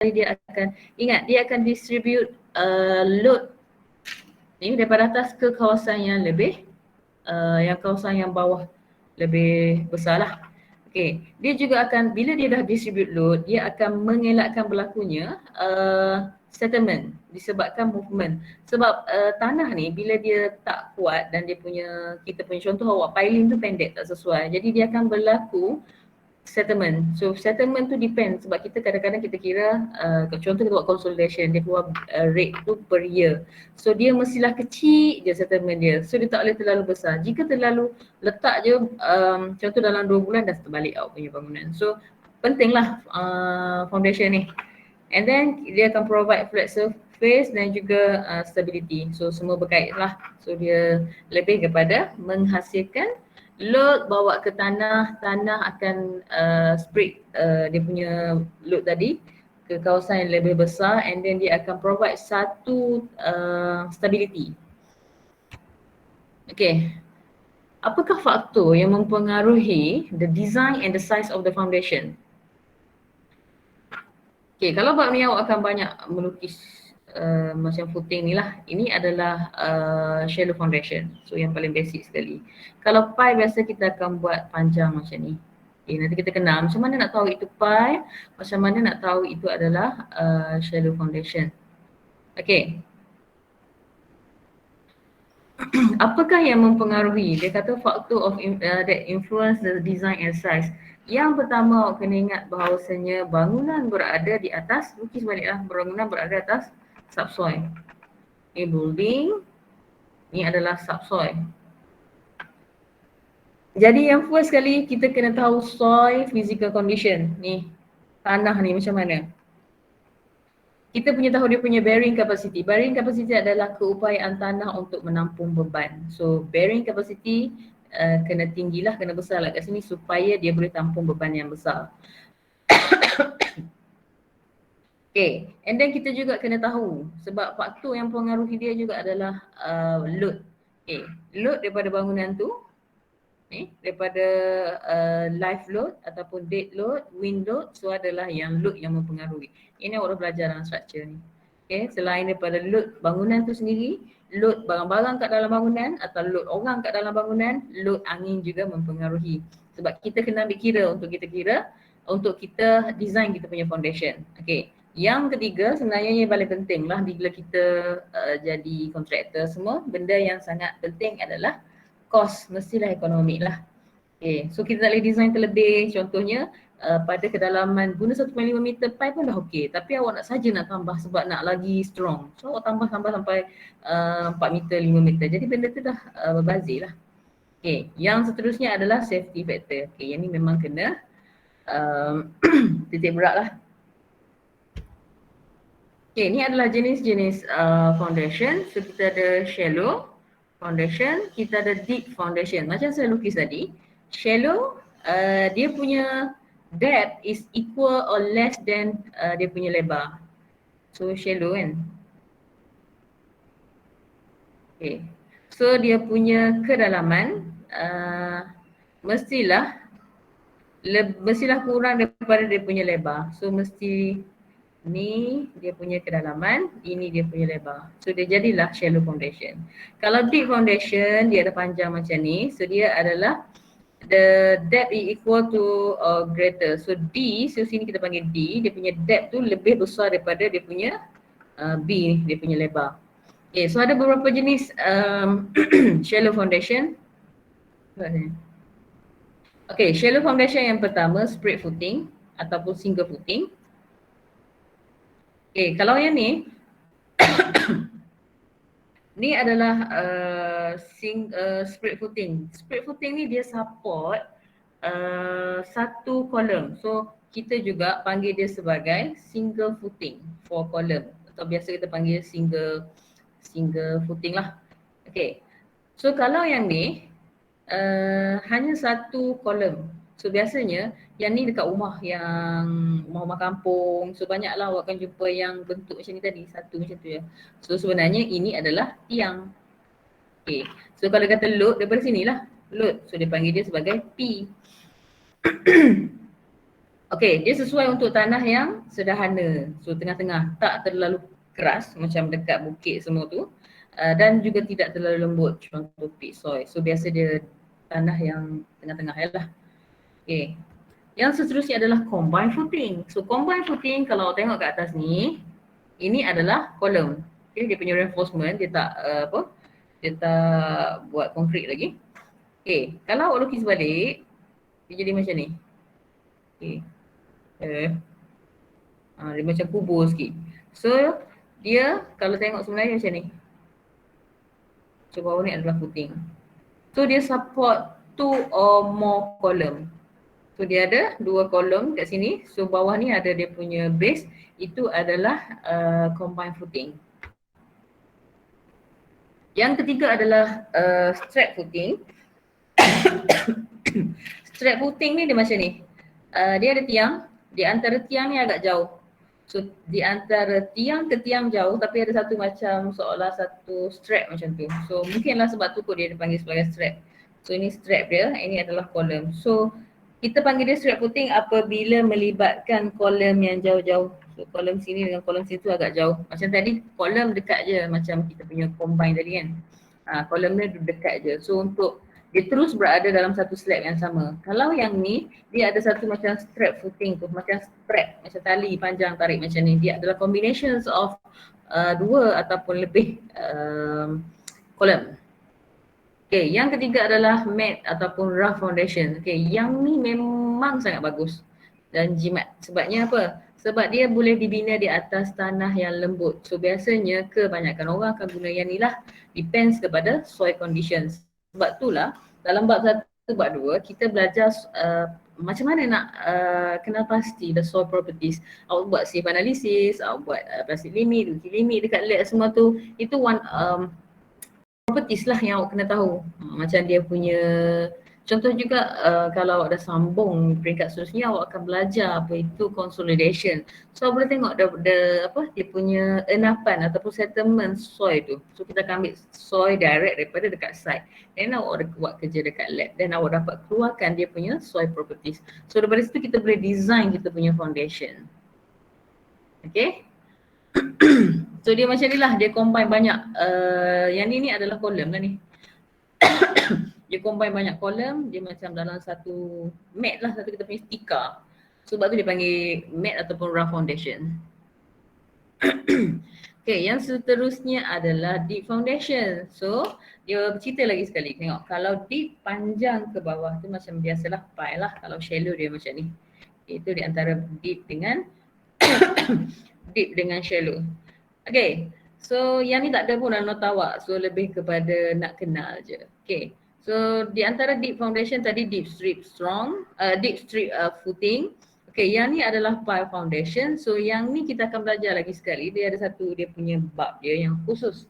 dia akan, ingat dia akan distribute load ni daripada atas ke kawasan yang lebih yang kawasan yang bawah lebih besar lah. Okay, dia juga akan, bila dia dah distribute load, dia akan mengelakkan berlakunya settlement disebabkan movement. Sebab tanah ni bila dia tak kuat dan dia punya, kita punya contoh awak piling tu pendek tak sesuai, jadi dia akan berlaku settlement. So settlement tu depend sebab kita kadang-kadang kita kira contoh kita buat consolidation, dia keluar rate tu per year. So dia mestilah kecil je settlement dia. So dia tak boleh terlalu besar. Jika terlalu letak je contoh dalam 2 bulan dah terbalik awak punya bangunan. So pentinglah foundation ni. And then dia akan provide flat surface dan juga stability. So semua berkait lah. So dia lebih kepada menghasilkan load bawa ke tanah, tanah akan spread dia punya load tadi ke kawasan yang lebih besar, and then dia akan provide satu stability. Okay, apakah faktor yang mempengaruhi the design and the size of the foundation? Okay, kalau bab ni awak akan banyak melukis macam footing ni lah. Ini adalah shallow foundation. So yang paling basic sekali. Kalau pie biasa kita akan buat panjang macam ni. Okay, nanti kita kenal macam mana nak tahu itu pie, macam mana nak tahu itu adalah shallow foundation. Okay. Apakah yang mempengaruhi? Dia kata factor of that influence the design and size. Yang pertama awak kena ingat bahawasanya bangunan berada di atas, lukis baliklah, bangunan berada di atas subsoil. Ini building, ini adalah subsoil. Jadi yang first sekali kita kena tahu soil physical condition. Ni tanah ni macam mana. Kita punya tahu dia punya bearing capacity. Bearing capacity adalah keupayaan tanah untuk menampung beban. So bearing capacity kena tinggilah, kena besar lah kat sini supaya dia boleh tampung beban yang besar. Okay, and then kita juga kena tahu sebab faktor yang mempengaruhi dia juga adalah load. Okay, load daripada bangunan tu, daripada live load ataupun dead load, wind load, so adalah yang load yang mempengaruhi. Ini awak dah belajar dalam structure ni. Okay, selain daripada load bangunan tu sendiri, load barang-barang kat dalam bangunan atau load orang kat dalam bangunan, load angin juga mempengaruhi. Sebab kita kena ambil kira untuk kita design kita punya foundation. Okay. Yang ketiga sebenarnya yang paling penting lah bila kita jadi kontraktor semua, benda yang sangat penting adalah cost, mestilah ekonomik lah. Okay, so kita tak boleh design terlebih, contohnya pada kedalaman guna 1.5 meter pipe pun dah okey, tapi awak nak saja nak tambah sebab nak lagi strong. So awak tambah sampai 4 meter, 5 meter, jadi benda tu dah berbazir lah. Okay, yang seterusnya adalah safety factor. Okay, yang ni memang kena titik berat lah. Okay, ni adalah jenis-jenis foundation. So kita ada shallow foundation, kita ada deep foundation. Macam saya lukis tadi, shallow dia punya depth is equal or less than dia punya lebar. So shallow kan. Okay, so dia punya kedalaman mestilah kurang daripada dia punya lebar. So mesti ni dia punya kedalaman, ini dia punya lebar. So dia jadilah shallow foundation. Kalau deep foundation dia ada panjang macam ni, so dia adalah the depth is equal to or greater. So D, so sini kita panggil D, dia punya depth tu lebih besar daripada dia punya B, dia punya lebar. Okay, so ada beberapa jenis shallow foundation. Okay, shallow foundation yang pertama spread footing ataupun single footing. Okay, kalau yang ni ni adalah spread footing. Spread footing ni dia support satu kolom. So kita juga panggil dia sebagai single footing for column, atau biasa kita panggil single footing lah. Okay, so kalau yang ni hanya satu kolom. So biasanya yang ni dekat rumah kampung. So banyaklah awak akan jumpa yang bentuk macam ni tadi, satu macam tu ya. So sebenarnya ini adalah tiang. Okay, so kalau kata load daripada sinilah load. So dia panggil dia sebagai P. Okey, dia sesuai untuk tanah yang sederhana. So tengah-tengah, tak terlalu keras macam dekat bukit semua tu. Dan juga tidak terlalu lembut contoh peat soil. So biasa dia tanah yang tengah-tengah lah. Okey. Yang seterusnya adalah combined footing. So combined footing kalau tengok kat atas ni, ini adalah kolom. Okay, dia punya reinforcement, dia tak dia tak buat konkrit lagi. Okay, kalau awak lukis balik, dia jadi macam ni. Okay. Dia macam kubur sikit. So dia kalau tengok sebenarnya macam ni. So bawah ni adalah footing. So dia support 2 or more column. So dia ada 2 kolom kat sini. So bawah ni ada dia punya base. Itu adalah combined footing. Yang ketiga adalah strap footing. Strap footing ni dia macam ni. Dia ada tiang. Di antara tiang ni agak jauh. So di antara tiang ke tiang jauh tapi ada satu macam seolah satu strap macam tu. So mungkinlah sebab tu kot dia dipanggil sebagai strap. So ini strap dia, ini adalah kolom. So kita panggil dia strap footing apabila melibatkan kolom yang jauh-jauh. So kolom sini dengan kolom situ agak jauh. Macam tadi kolom dekat je macam kita punya combine tadi kan. Kolom dia dekat je. So untuk dia terus berada dalam satu slab yang sama. Kalau yang ni, dia ada satu macam strap footing tu, macam strap, macam tali panjang tarik macam ni. Dia adalah combinations of 2 ataupun lebih kolom. Okay, yang ketiga adalah mat ataupun rough foundation. Okay, yang ni memang sangat bagus dan jimat. Sebabnya apa? Sebab dia boleh dibina di atas tanah yang lembut. So biasanya kebanyakan orang akan guna yang ni lah. Depends kepada soil conditions. Sebab itulah dalam bab 1, bab 2 kita belajar macam mana nak kenal pasti the soil properties. Awak buat safe analysis, awak buat plastic limit, uji limit dekat lab semua tu. Itu one properties lah yang awak kena tahu. Macam dia punya contoh juga kalau awak dah sambung peringkat seterusnya awak akan belajar apa itu consolidation. So awak boleh tengok dia punya enapan ataupun settlement soil tu. So kita akan ambil soil direct daripada dekat site. Dan awak buat kerja dekat lab dan awak dapat keluarkan dia punya soil properties. So daripada situ kita boleh design kita punya foundation. Okay. So dia macam ni lah, dia combine banyak. Yang ni adalah kolom lah ni. Dia combine banyak kolom, dia macam dalam satu mat lah, satu kita punya sticker. Sebab tu dia panggil mat ataupun rough foundation. Okay, yang seterusnya adalah deep foundation. So dia bercerita lagi sekali, tengok kalau deep panjang ke bawah tu macam biasalah pie lah. Kalau shallow dia macam ni. Itu di antara deep dengan deep dengan shallow. Okay, so yang ni tak ada pun dalam nota awak. So lebih kepada nak kenal je. Okay, so di antara deep foundation tadi deep strip footing. Okay, yang ni adalah pile foundation. So yang ni kita akan belajar lagi sekali. Dia ada satu dia punya bab dia yang khusus.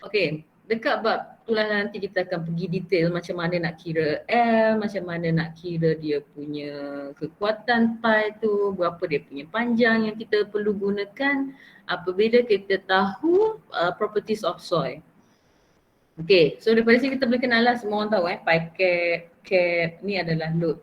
Okay, dekat bab itulah nanti kita akan pergi detail macam mana nak kira L, macam mana nak kira dia punya kekuatan pile tu, berapa dia punya panjang yang kita perlu gunakan apabila kita tahu properties of soil. Okay, so daripada sini kita boleh kenal lah, semua orang tahu pie cap, ni adalah load.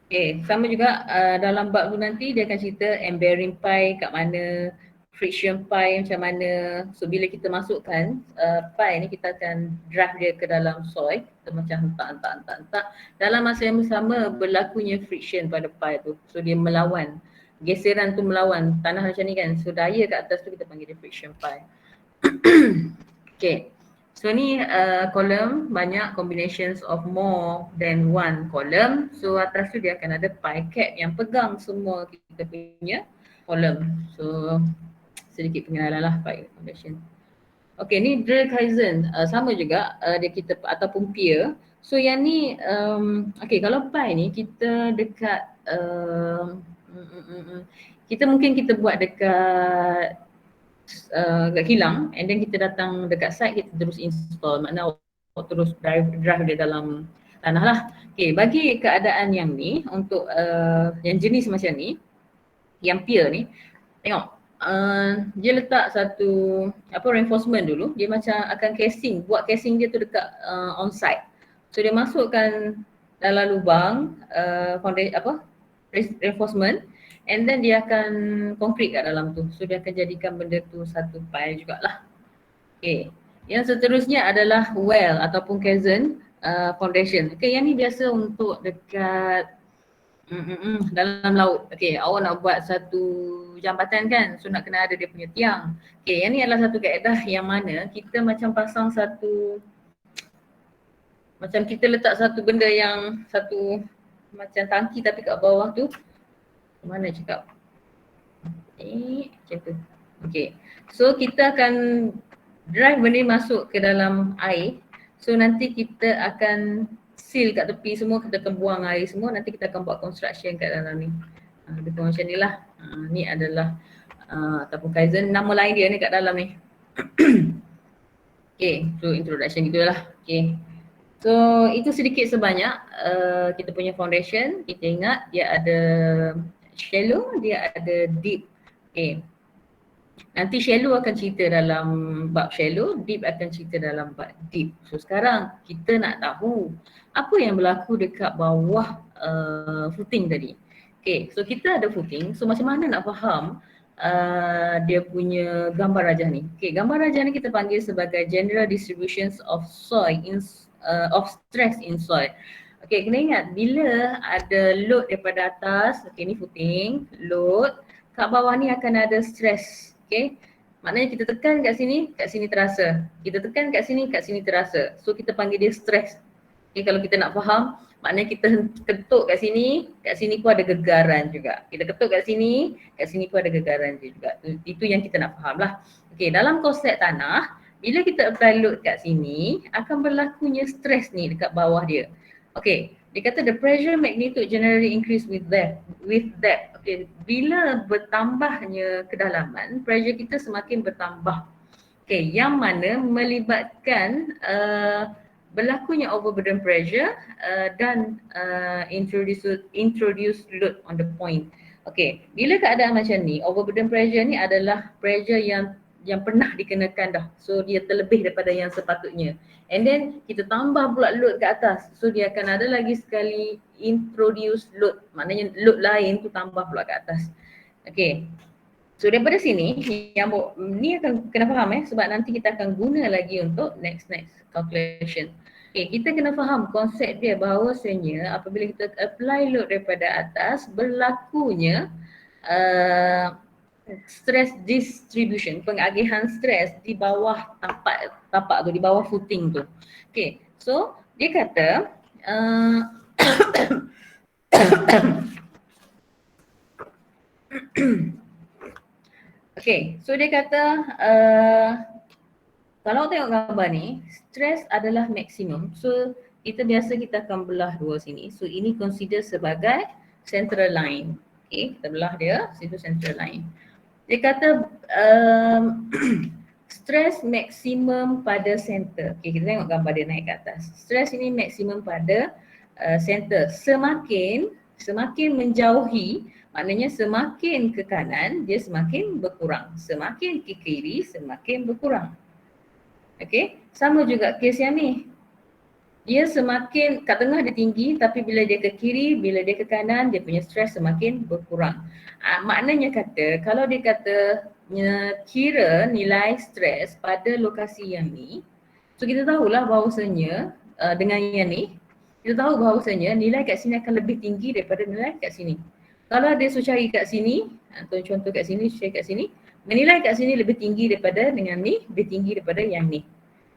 Okay, sama juga dalam bab tu nanti dia akan cerita bearing pie kat mana, friction pie macam mana. So bila kita masukkan pie ni kita akan draft dia ke dalam soil, kita macam hentak. Dalam masa yang sama berlakunya friction pada pie tu. So dia melawan, geseran tu melawan tanah macam ni kan. So daya kat atas tu kita panggil dia friction pie. Okay. So ni column banyak combinations of more than one column. So atas tu dia akan ada pie cap yang pegang semua kita punya column. So sedikit pengenalan lah pie foundation. Okay, ni drill Kaizen sama juga dia kita ataupun pier. So yang ni okay, kalau pie ni kita dekat kita mungkin kita buat dekat kat kilang and then kita datang dekat site kita terus install, makna awak terus drive dia dalam tanah lah. Okay, bagi keadaan yang ni untuk yang jenis macam ni, yang pier ni, tengok dia letak satu reinforcement dulu, dia macam akan casing, buat casing dia tu dekat on site. So dia masukkan dalam lubang reinforcement, and then dia akan konkret kat dalam tu. So dia akan jadikan benda tu satu pile jugalah. Okay. Yang seterusnya adalah well ataupun caisson foundation. Okay, yang ni biasa untuk dekat dalam laut. Okay, awak nak buat satu jambatan kan, so nak kena ada dia punya tiang. Okay, yang ni adalah satu kaedah yang mana kita macam pasang satu, macam kita letak satu benda yang satu macam tangki tapi kat bawah tu, mana cakap? Macam tu. Okay, so kita akan drive benda masuk ke dalam air. So nanti kita akan seal kat tepi semua, kita akan buang air semua, nanti kita akan buat construction kat dalam ni. Lebih kurang macam ni lah. Ni adalah ataupun Kaizen, nama lain dia ni kat dalam ni. Okay, so introduction gitulah. Okay, so itu sedikit sebanyak kita punya foundation. Kita ingat dia ada shallow, dia ada deep. Okay, nanti shallow akan cerita dalam bab shallow, deep akan cerita dalam bab deep. So sekarang kita nak tahu apa yang berlaku dekat bawah footing tadi. Okay, so kita ada footing, so macam mana nak faham dia punya gambar rajah ni. Okay, gambar rajah ni kita panggil sebagai general distributions of soil of stress in soil. Okay, kena ingat bila ada load daripada atas, okay ni footing, load, kat bawah ni akan ada stress. Okay, maknanya kita tekan kat sini terasa. Kita tekan kat sini terasa. So kita panggil dia stress. Okay, kalau kita nak faham, maknanya kita ketuk kat sini pun ada gegaran juga. Kita ketuk kat sini pun ada gegaran juga. Itu yang kita nak faham lah. Okay, dalam konsep tanah, bila kita apply load kat sini, akan berlakunya stress ni dekat bawah dia. Okay, dia kata the pressure magnitude generally increase with depth. Okay, bila bertambahnya kedalaman, pressure kita semakin bertambah. Okay, yang mana melibatkan berlakunya overburden pressure dan introduce load on the point. Okay, bila keadaan macam ni, overburden pressure ni adalah pressure yang pernah dikenakan dah. So dia terlebih daripada yang sepatutnya. And then kita tambah pula load ke atas. So dia akan ada lagi sekali introduce load. Maknanya load lain tu tambah pula ke atas. Okay. So daripada sini, yang ni akan kena faham sebab nanti kita akan guna lagi untuk next calculation. Okay, kita kena faham konsep dia bahawasanya apabila kita apply load daripada atas, berlakunya stress distribution, pengagihan stres di bawah tapak tu, di bawah footing tu. Okay, so dia kata okay, so dia kata kalau tengok gambar ni, stres adalah maksimum. So kita akan belah dua sini. So ini consider sebagai central line. Okay, kita belah dia, situ central line. Dia kata stress maksimum pada center. Okay, kita tengok gambar dia naik ke atas. Stress ini maksimum pada center. Semakin menjauhi, maknanya semakin ke kanan dia semakin berkurang. Semakin ke kiri semakin berkurang. Okay, sama juga kes yang ni. Dia semakin kat tengah dia tinggi, tapi bila dia ke kiri, bila dia ke kanan, dia punya stres semakin berkurang. Maknanya kata, kalau dia kata kira nilai stres pada lokasi yang ni, so kita tahulah bahawasanya dengan yang ni, kita tahu bahawasanya nilai kat sini akan lebih tinggi daripada nilai kat sini. Kalau dia cari kat sini, atau contoh kat sini, cari kat sini, menilai kat sini lebih tinggi daripada dengan ni, lebih tinggi daripada yang ni.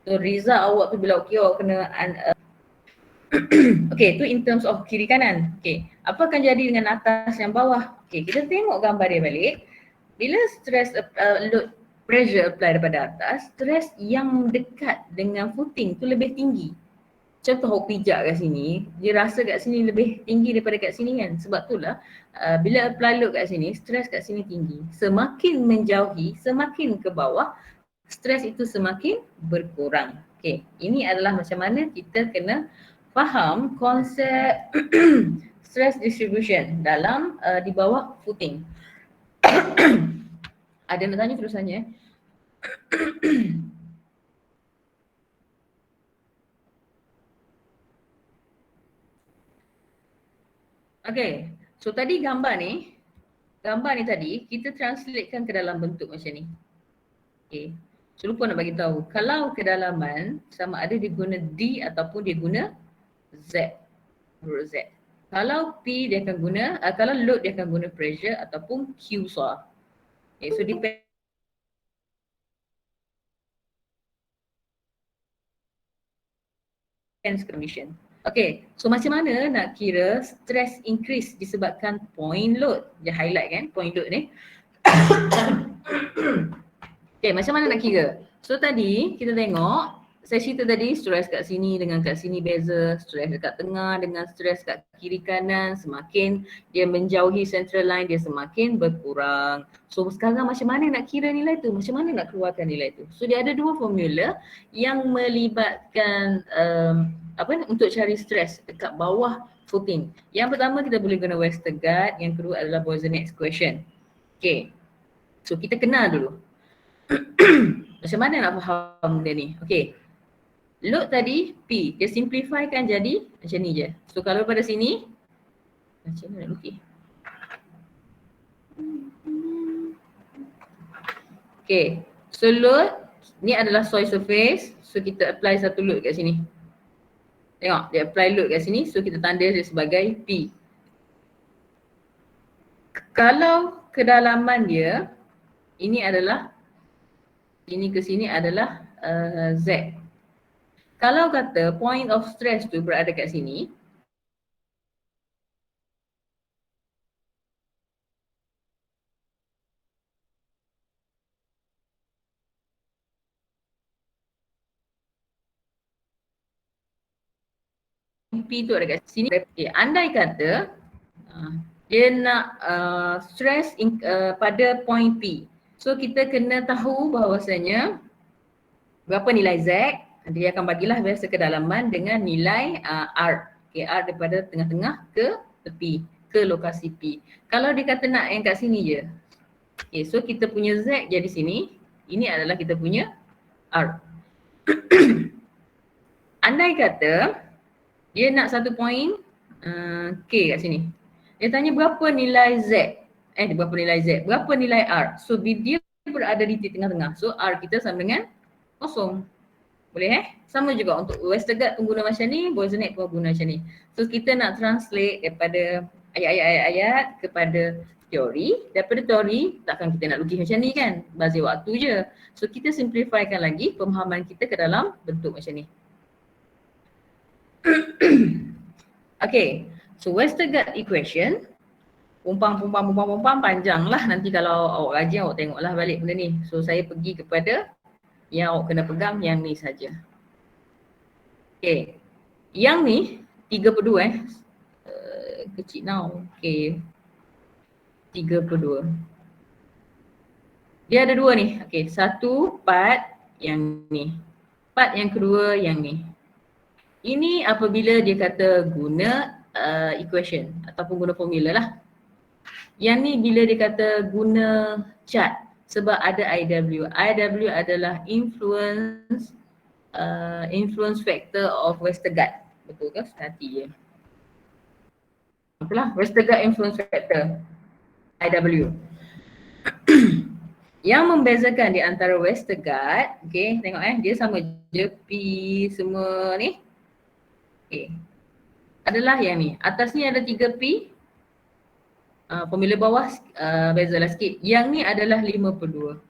So result awak tu bila okey, awak kena okay, tu in terms of kiri kanan. Okay, apa akan jadi dengan atas yang bawah? Okay, kita tengok gambar dia balik. Bila stress load pressure apply daripada atas, stress yang dekat dengan footing tu lebih tinggi. Contoh awak pijak kat sini, dia rasa kat sini lebih tinggi daripada kat sini kan. Sebab itulah bila apply load kat sini, stress kat sini tinggi. Semakin menjauhi, semakin ke bawah, stress itu semakin berkurang. Okay, ini adalah macam mana kita kena faham konsep stress distribution dalam di bawah footing. Ada nak tanya terusannya? Okay, so kita tengok gambar ni. Stress adalah maksimum. So kita akan apply load daripada atas. Stress ini maksimum pada center. Okay, kita tengok gambar dia naik ke atas. Stress ini maksimum pada center. Semakin menjauhi, maknanya semakin ke bawah, stress itu semakin berkurang. Semakin ke kiri, semakin berkurang. Okay, ini adalah macam mana kita kena faham konsep stress distribution dalam di bawah footing. Ada nak tanya terusannya? Okay, so tadi gambar ni tadi kita translatekan ke dalam bentuk macam ni. Okay, so lupa nak bagi tahu. Kalau kedalaman sama ada dia guna D ataupun dia guna Z, huruf Z. Kalau P dia akan guna, kalau load dia akan guna pressure ataupun Q soal. Okay, so depends condition. Okay, so macam mana nak kira stress increase disebabkan point load? Dia highlight kan point load ni. Okay, macam mana nak kira? So tadi kita tengok, saya cerita tadi stress kat sini dengan kat sini beza, stress dekat tengah dengan stress kat kiri kanan, semakin dia menjauhi central line dia semakin berkurang. So sekarang macam mana nak kira nilai tu? Macam mana nak keluarkan nilai tu? So dia ada dua formula yang melibatkan untuk cari stress dekat bawah footing. Yang pertama kita boleh guna Westergaard, yang kedua adalah Boussinesq equation. Okay, so kita kenal dulu. Macam mana nak faham dia ni? Okay, load tadi P, dia simplifykan jadi macam ni je. So kalau pada sini, macam mana nak lukis? Okay, so load ni adalah soil surface. So kita apply satu load kat sini. Tengok, dia apply load kat sini, so kita tanda dia sebagai P. Kalau kedalaman dia, ini adalah, ini ke sini adalah Z. Kalau kata point of stress tu berada kat sini, P tu ada kat sini. Okay, andai kata dia nak stress pada point P. So kita kena tahu bahawasanya berapa nilai Z, dia akan bagilah biasa kedalaman dengan nilai R. Okay, R daripada tengah-tengah ke tepi, ke lokasi P. Kalau dia kata nak yang kat sini je. Okay, so kita punya Z jadi sini, ini adalah kita punya R. Andai kata dia nak satu point K kat sini. Dia tanya berapa nilai Z? Berapa nilai Z? Berapa nilai R? So dia berada di tengah-tengah. So R kita sama dengan kosong. Boleh Sama juga untuk Westergaard pun guna macam ni, Boussinesq pun guna macam ni. So kita nak translate daripada ayat-ayat kepada teori. Daripada teori takkan kita nak lukis macam ni kan? Bazir waktu je. So kita simplifykan lagi pemahaman kita ke dalam bentuk macam ni. Okay, so Westergaard equation, pumpang panjang lah. Nanti kalau awak kaji awak tengoklah balik benda ni. So saya pergi kepada yang awak kena pegang yang ni saja. Okay, yang ni 32 kecil now. Okay, 32. Dia ada dua ni. Okay, satu part yang ni, part yang kedua yang ni. Ini apabila dia kata guna equation ataupun guna formula lah. Yang ni bila dia kata guna chart sebab ada IW. IW adalah influence factor of Westergaard. Betul ke? Hati je. Apalah Westergaard influence factor. IW. Yang membezakan di antara Westergaard, okay, tengok dia sama je P semua ni. Okay, adalah yang ni. Atas ni ada 3P. Formula bawah bezalah sikit. Yang ni adalah 52.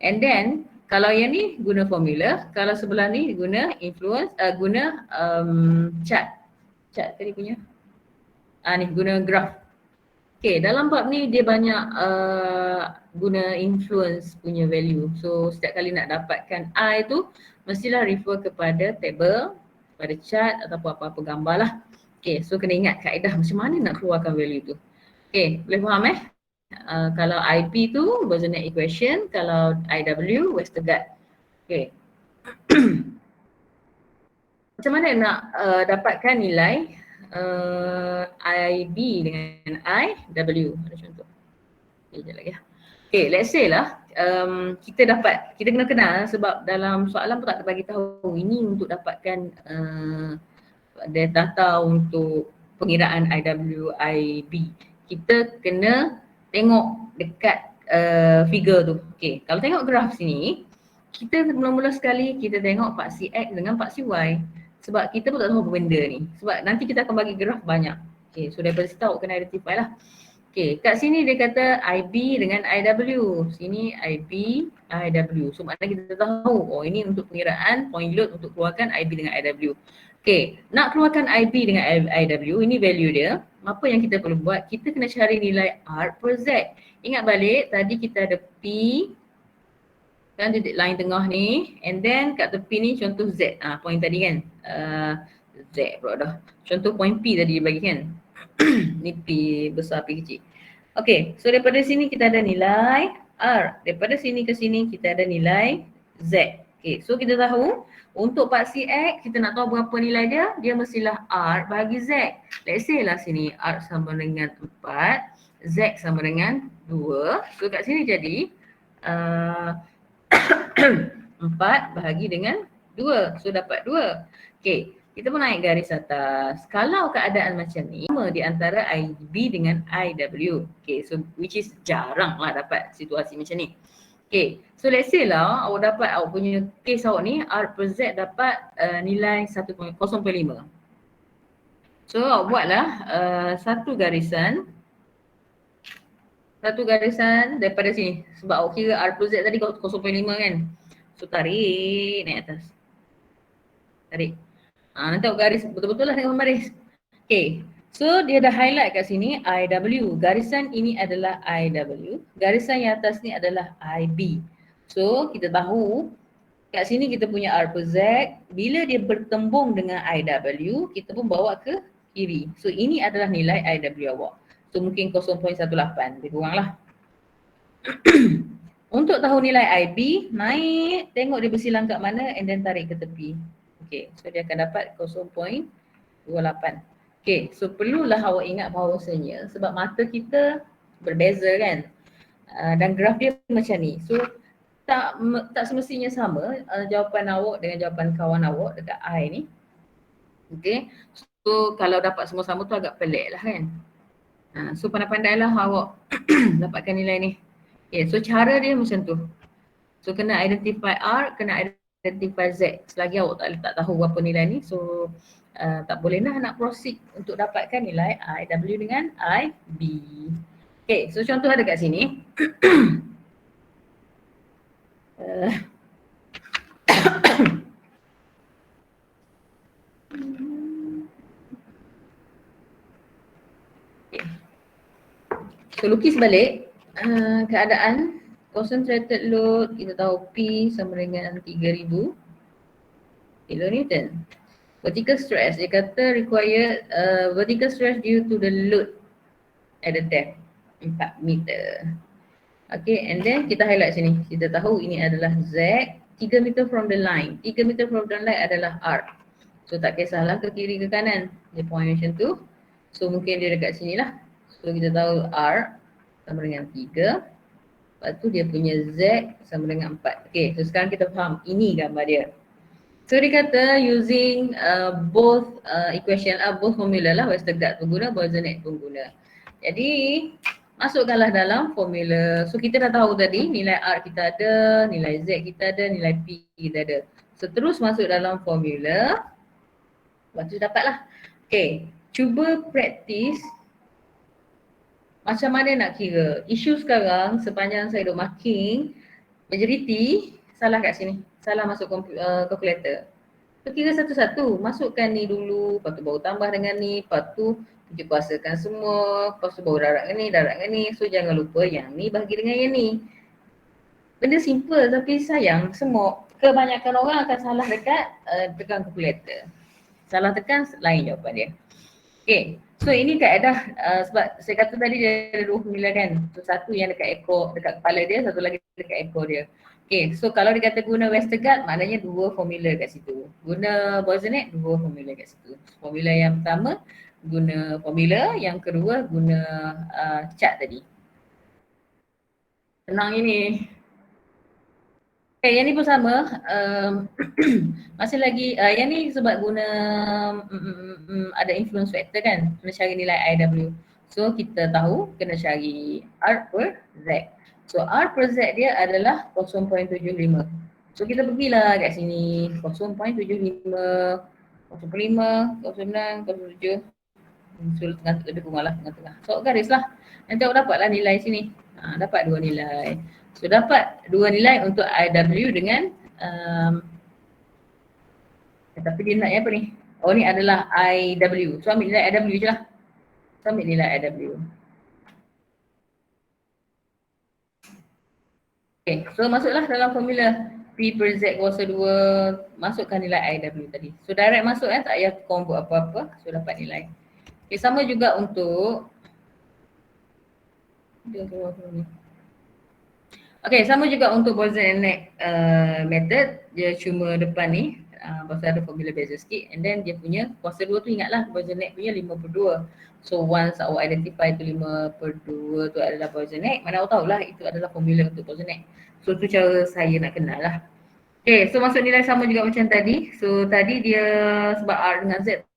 And then kalau yang ni guna formula, kalau sebelah ni guna influence, guna chart. Chart tadi punya. Ni guna graph. Okay, dalam bab ni dia banyak guna influence punya value. So setiap kali nak dapatkan I tu mestilah refer kepada table, pada chart ataupun apa-apa gambar lah. Okay, so kena ingat kaedah macam mana nak keluarkan value tu. Okay, boleh faham kalau IP tu Boussinesq equation, kalau IW Westergaard. Okay. Macam mana nak dapatkan nilai IB dengan IW? Ada contoh. Okay, sekejap lagi. Okay, let's say lah kita kena kenal sebab dalam soalan pun tak bagi tahu ini untuk dapatkan data untuk pengiraan IWIB. Kita kena tengok dekat figure tu. Okay, kalau tengok graf sini, kita mula-mula sekali kita tengok paksi X dengan paksi Y. Sebab kita pun tak tahu apa benda ni. Sebab nanti kita akan bagi graf banyak. Okay, so daripada situ awak kena identify lah. Okay, kat sini dia kata IB dengan IW. Sini IB, IW. So maknanya kita tahu, oh ini untuk pengiraan point load untuk keluarkan IB dengan IW. Okay, nak keluarkan IB dengan IW, ini value dia. Apa yang kita perlu buat? Kita kena cari nilai R per Z. Ingat balik, tadi kita ada P, kan titik line tengah ni, and then kat tepi ni contoh Z. Point tadi kan. Z pula dah. Contoh point P tadi dia bagi kan. Ni P besar P kecil. Okay, so daripada sini kita ada nilai R. Daripada sini ke sini kita ada nilai Z. Okay, so kita tahu untuk paksi X kita nak tahu berapa nilai dia. Dia mestilah R bahagi Z. Let's say lah sini R sama dengan 4, Z sama dengan 2. So kat sini jadi 4 bahagi dengan 2. So dapat 2. Okay. Kita pun naik garis atas. Kalau keadaan macam ni, sama di antara IB dengan IW. Okay, so which is jarang lah dapat situasi macam ni. Okay, so let's say lah awak dapat awak punya case awak ni R per Z dapat nilai 0.5. So awak buatlah satu garisan daripada sini. Sebab awak kira R per Z tadi 0.5 kan. So tarik naik atas. Tarik. Nanti awak garis betul-betul lah dengan baris. Okay, so dia dah highlight kat sini IW. Garisan ini adalah IW. Garisan yang atas ni adalah IB. So kita tahu kat sini kita punya R per Z. Bila dia bertembung dengan IW, kita pun bawa ke kiri. So ini adalah nilai IW awak. So mungkin 0.18, lebih kurang lah. Untuk tahu nilai IB, naik, tengok dia bersilang kat mana and then tarik ke tepi. Okay, so dia akan dapat 0.28. Okay, so perlulah awak ingat bahawasanya sebab mata kita berbeza kan. Dan graf dia macam ni. So tak semestinya sama jawapan awak dengan jawapan kawan awak dekat I ni. Okay, so kalau dapat semua sama tu agak pelik lah kan. So pandai-pandailah awak dapatkan nilai ni. Okay, so cara dia macam tu. So kena identify R, kena identify Z. Selagi awak tak tahu berapa nilai ni, so tak boleh nak proceed untuk dapatkan nilai IW dengan IB. Okay, so contoh ada kat sini. Okay. So lukis balik keadaan concentrated load, kita tahu P sama dengan 3000 kilonewton. Vertical stress, dia kata required vertical stress due to the load at the depth 4 meter. Okay, and then kita highlight sini. Kita tahu ini adalah Z, 3 meter from the line. 3 meter from the line adalah R. So tak kisahlah ke kiri ke kanan. Dia point macam tu. So mungkin dia dekat sini lah. So kita tahu R sama dengan 3. Lepas tu dia punya Z sama dengan 4. Okay, so sekarang kita faham. Ini gambar dia. So dia kata using both equation, both formula lah. Westergaard pun guna, Boussinesq pun guna. Jadi masukkanlah dalam formula. So kita dah tahu tadi nilai R kita ada, nilai Z kita ada, nilai P kita ada. So terus masuk dalam formula. Lepas tu dapatlah. Okay, cuba practice macam mana nak kira. Isu sekarang sepanjang saya duk marking, majority salah kat sini. Salah masuk calculator. So kira satu-satu. Masukkan ni dulu, lepas tu baru tambah dengan ni, lepas tu tunjuk kuasakan semua, lepas tu baru darat dengan ni. So jangan lupa yang ni bahagi dengan yang ni. Benda simple tapi sayang semua. Kebanyakan orang akan salah dekat tekan calculator. Salah tekan lain jawapan dia. Okay, so ini kaedah sebab saya kata tadi dia ada dua formula kan. So satu yang dekat ekor, dekat kepala dia, satu lagi dekat ekor dia. Okay, so kalau dia kata guna Westergaard maknanya dua formula kat situ. Guna Boussinesq, dua formula kat situ. Formula yang pertama guna formula, yang kedua guna chart tadi. Senang ini. yang ni pun sama. Masih lagi, yang ni sebab guna ada influence factor kan, kena cari nilai IW. So kita tahu kena cari R per Z. So R per Z dia adalah 0.75. So kita pergilah kat sini 0.75, 0.5, 0.9, 0.7. So tengah lebih kurang lah tengah-tengah. So garis lah. Nanti awak dapatlah nilai sini. Dapat dua nilai. So dapat dua nilai untuk IW dengan tapi dia nak apa ni? Oh ni adalah IW. So ambil nilai IW je lah. So ambil nilai IW. Okay, so masuklah dalam formula P per Z kuasa 2, masukkan nilai IW tadi. So direct masuk tak payah convert apa-apa. So dapat nilai. Okay, sama juga untuk okay, sama juga untuk Bose-Einstein method. Dia cuma depan ni pasal ada formula beza sikit, and then dia punya kuasa 2 tu ingatlah Bose-Einstein punya 5/2. So once awak identify tu 5/2 tu adalah Bose-Einstein, mana awak tahulah itu adalah formula untuk Bose-Einstein. So tu cara saya nak kenal lah. Okay, so masuk nilai sama juga macam tadi. So tadi dia sebab R dengan Z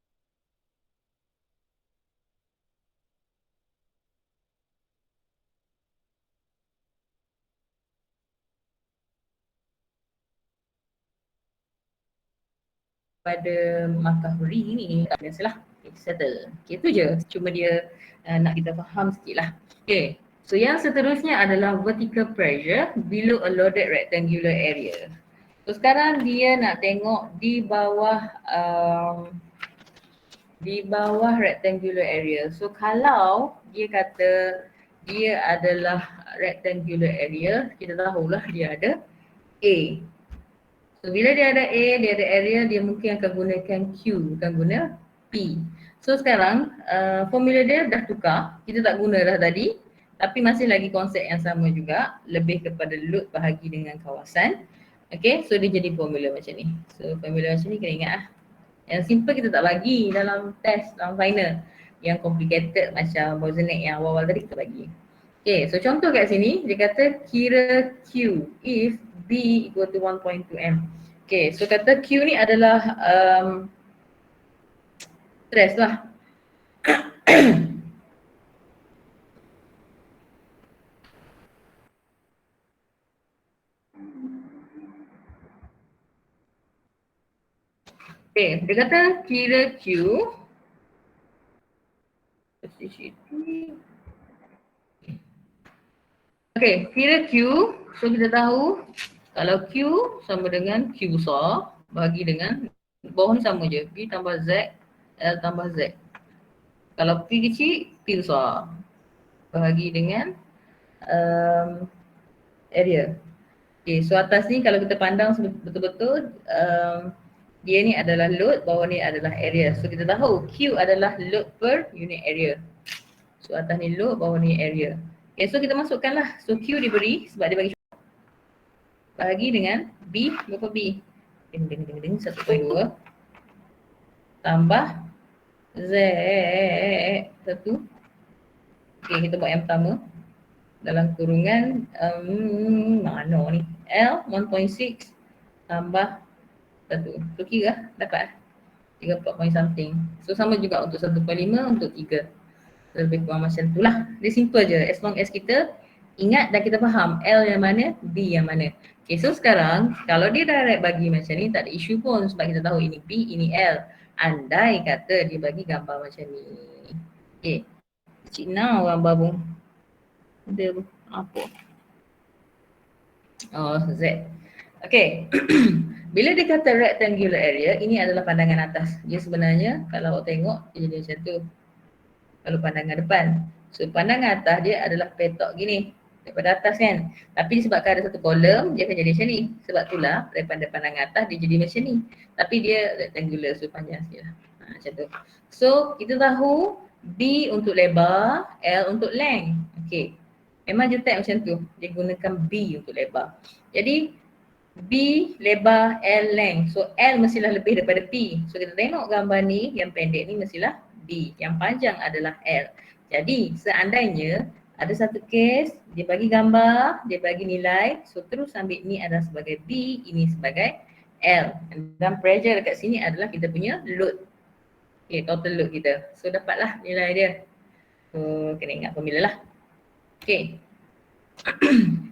pada markah beri ni tak biasalah. Okay, settle. Okay, tu je. Cuma dia nak kita faham sikit lah. Okay, so yang seterusnya adalah vertical pressure below a loaded rectangular area. So sekarang dia nak tengok di bawah rectangular area. So kalau dia kata dia adalah rectangular area, kita tahulah dia ada A. So bila dia ada A, dia ada area, dia mungkin akan gunakan Q, bukan guna P. So sekarang formula dia dah tukar, kita tak guna dah tadi, tapi masih lagi konsep yang sama juga, lebih kepada load bahagi dengan kawasan. Okay, so dia jadi formula macam ni. So formula macam ni kena ingat lah. Yang simple kita tak bagi dalam test, dalam final. Yang complicated macam Bose-Einstein yang awal-awal tadi kita bagi. Okay, so contoh kat sini, dia kata kira Q if B equal to 1.2 M. Okay, so kata Q ni adalah stress lah. Okay, dia kata kira Q. Okay, kira Q. So kita tahu kalau Q sama dengan Q besar bagi dengan bawah ni sama je. P tambah Z, L tambah Z. Kalau P kecil, P besar. Bahagi dengan area. Okay, so atas ni kalau kita pandang betul-betul dia ni adalah load, bawah ni adalah area. So kita tahu Q adalah load per unit area. So atas ni load, bawah ni area. Okay, so kita masukkanlah. So Q diberi sebab dia bagi bahagi dengan B, berapa B? 1.2 tambah Z 1. Okay, kita buat yang pertama. Dalam kurungan mana ni? L 1.6 tambah 1. So kira dapat 3 point something. So sama juga untuk 1.5 untuk 3. Lebih kurang macam tu lah. Dia simple je. As long as kita ingat dan kita faham L yang mana, B yang mana. Okay, so sekarang kalau dia direct bagi macam ni tak ada isu pun sebab kita tahu ini B, ini L. Andai kata dia bagi gambar macam ni. Okay. Cik now gambar pun. Dia apa? Oh, Z. Okay. Bila dia kata rectangular area, ini adalah pandangan atas. Dia sebenarnya kalau awak tengok dia jadi macam tu. Kalau pandangan depan. So pandangan atas dia adalah petok gini. Daripada atas kan. Tapi disebabkan ada satu kolom, dia akan jadi macam ni. Sebab itulah daripada pandangan atas dia jadi macam ni. Tapi dia rectangular, so panjang sikit lah. Macam tu. So kita tahu B untuk lebar, L untuk length. Okay. Memang je type macam tu. Dia gunakan B untuk lebar. Jadi B lebar, L length. So L mestilah lebih daripada P. So kita tengok gambar ni, yang pendek ni mestilah B. Yang panjang adalah L. Jadi seandainya Ada satu case, dia bagi gambar, dia bagi nilai, so terus ambil ni adalah sebagai B, ini sebagai L. Dan pressure dekat sini adalah kita punya load. Okay, total load kita. So dapatlah nilai dia. So kena ingat formula lah. Okay.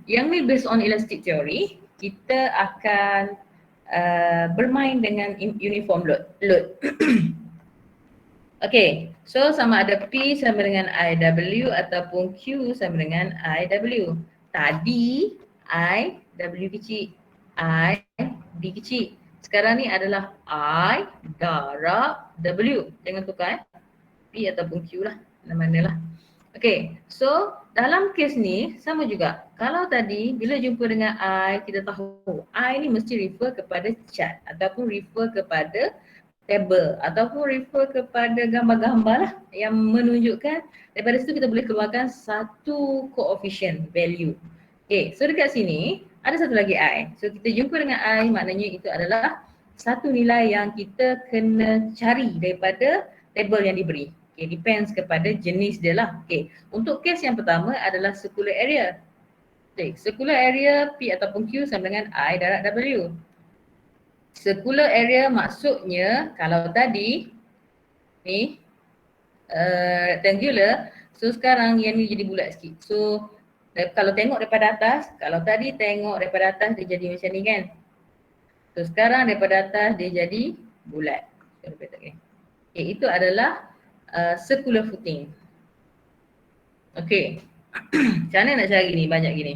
Yang ni based on elastic theory, kita akan bermain dengan uniform load. Okay, so sama ada P sama dengan IW ataupun Q sama dengan IW. Tadi IW kecil, I D kecil. Sekarang ni adalah I darab W. Jangan tukar P ataupun Q lah, mana-mana lah. Okay, so dalam kes ni sama juga. Kalau tadi bila jumpa dengan I, kita tahu I ni mesti refer kepada chart ataupun refer kepada table ataupun refer kepada gambar-gambar lah yang menunjukkan daripada situ kita boleh keluarkan satu coefficient value. Okay, so dekat sini ada satu lagi I. So kita jumpa dengan I, maknanya itu adalah satu nilai yang kita kena cari daripada table yang diberi. Okay, depends kepada jenis dia lah. Okay, untuk kes yang pertama adalah circular area. Okay, circular area P ataupun Q sama dengan I darab W. Circular area maksudnya kalau tadi ni rectangular, so sekarang yang ni jadi bulat sikit. So kalau tengok daripada atas, kalau tadi tengok daripada atas dia jadi macam ni kan. So sekarang daripada atas dia jadi bulat. Okay, itu adalah circular footing. Okay. Macam mana nak cari ni banyak gini?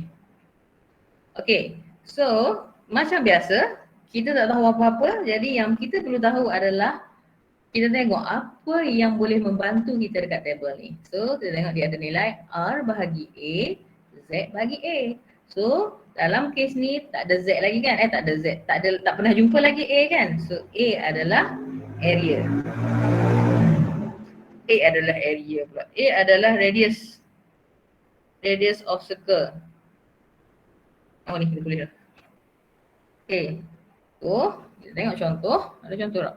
Okay. So macam biasa kita tak tahu apa-apa, jadi yang kita perlu tahu adalah kita tengok apa yang boleh membantu kita dekat table ni. So kita tengok dia ada nilai R bahagi A, Z bahagi A. So dalam kes ni tak ada Z lagi kan? Tak ada Z, tak pernah jumpa lagi A kan? So A adalah area. A adalah area pula. A adalah radius. Radius of circle. Oh ni kita boleh dah. Okay. So kita tengok contoh. Ada contoh tak?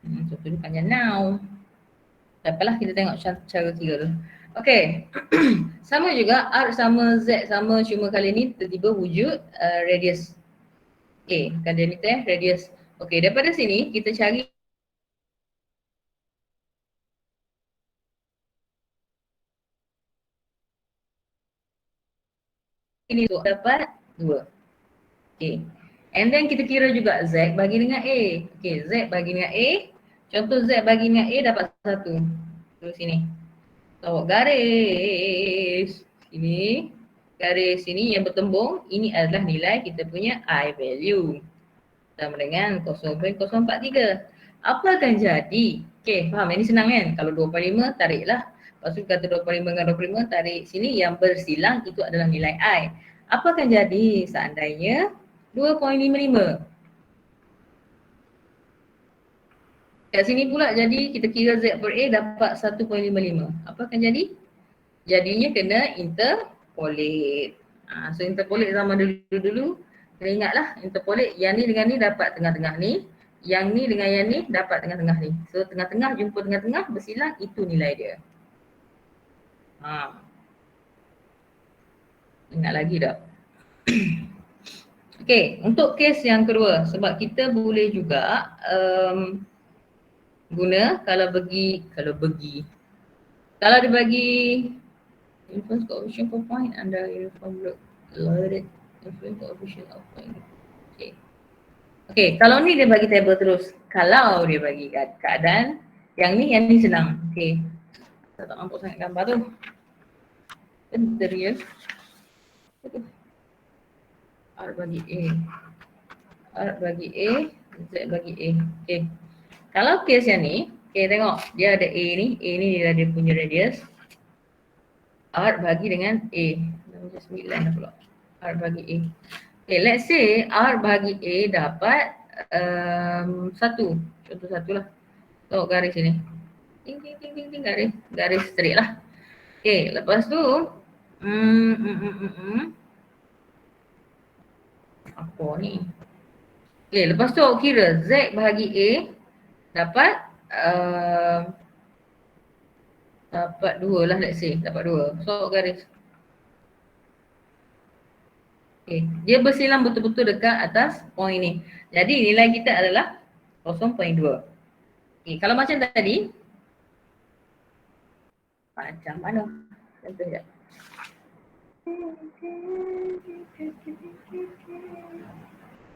Contoh ni panjang now. Tak apalah, kita tengok cara kira tu. Okay. Sama juga R sama Z sama, cuma kali ni tiba-tiba wujud radius. Okay, kan dia ni radius. Okay, daripada sini kita cari ini tu dapat 2. Okay. And then kita kira juga Z bagi dengan A. Okay, Z bagi dengan A. Contoh Z bagi dengan A dapat 1. Terus sini. Tawak garis. Ini. Garis sini yang bertembung. Ini adalah nilai kita punya I value. Sama dengan 0.043. Apa akan jadi? Okay, faham? Ini senang kan? Kalau 2.5 tariklah. Lepas tu kata 2.5 dengan 25 tarik sini yang bersilang itu adalah nilai I. Apa akan jadi seandainya 2.55? Kat sini pula jadi kita kira Z per A dapat 1.55. Apa akan jadi? Jadinya kena interpolate. So interpolate sama dulu. Kena ingatlah interpolate yang ni dengan ni dapat tengah-tengah ni. Yang ni dengan yang ni dapat tengah-tengah ni. So tengah-tengah jumpa tengah-tengah bersilang, itu nilai dia. Ingat lagi tak? Okay, untuk kes yang kedua, sebab kita boleh juga guna kalau dia bagi influence coefficient per point under uniform loaded influence coefficient of point. Okay. Okay, kalau ni dia bagi table terus. Kalau dia bagi keadaan yang ni senang. Okay. Saya tak nampak sangat gambar tu. Bentar ya. R bagi A, R bagi A, Z bagi A. Okay. Kalau case yang ni, okay, tengok dia ada A ni dia ada punya radius. R bagi dengan A. 9 dah pula. R bagi A. Okay, let's say R bagi A dapat 1. Contoh 1 lah. Tengok garis ni. Ting garis straight lah. Okay, lepas tu apa ni? Okay, lepas tu awak kira Z bahagi A dapat Dapat 2 lah, let's say. Dapat 2. So garis. Okay. Dia bersilang betul-betul dekat atas point ni. Jadi nilai kita adalah 0.2. Okay. Kalau macam tadi, macam mana? Contoh sekejap.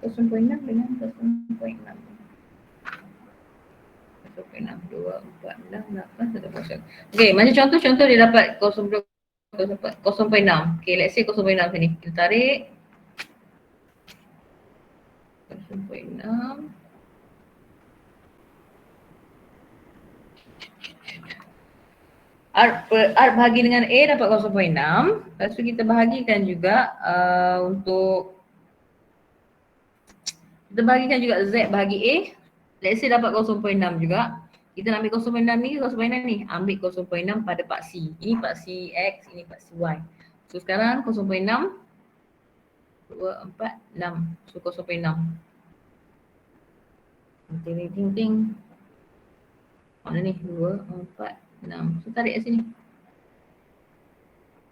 0.6 dengan 0.6. 0.6, 2, 4, 6, 8, 1. Okay, macam contoh dia dapat 0.6. Okay, let's say 0.6 sini. Kita tarik 0.6. R bahagi dengan A dapat 0.6. Lepas tu kita bahagikan juga untuk kita bahagikan juga Z bahagi A. Let's say dapat 0.6 juga. Kita nak ambil 0.6 ni ke 0.6 ni? Ambil 0.6 pada paksi. Ini paksi X, ini paksi Y. So sekarang 0.6 2, 4, 6. So 0.6. Ting. Mana ni? 2, 4, 6. So tarik kat sini.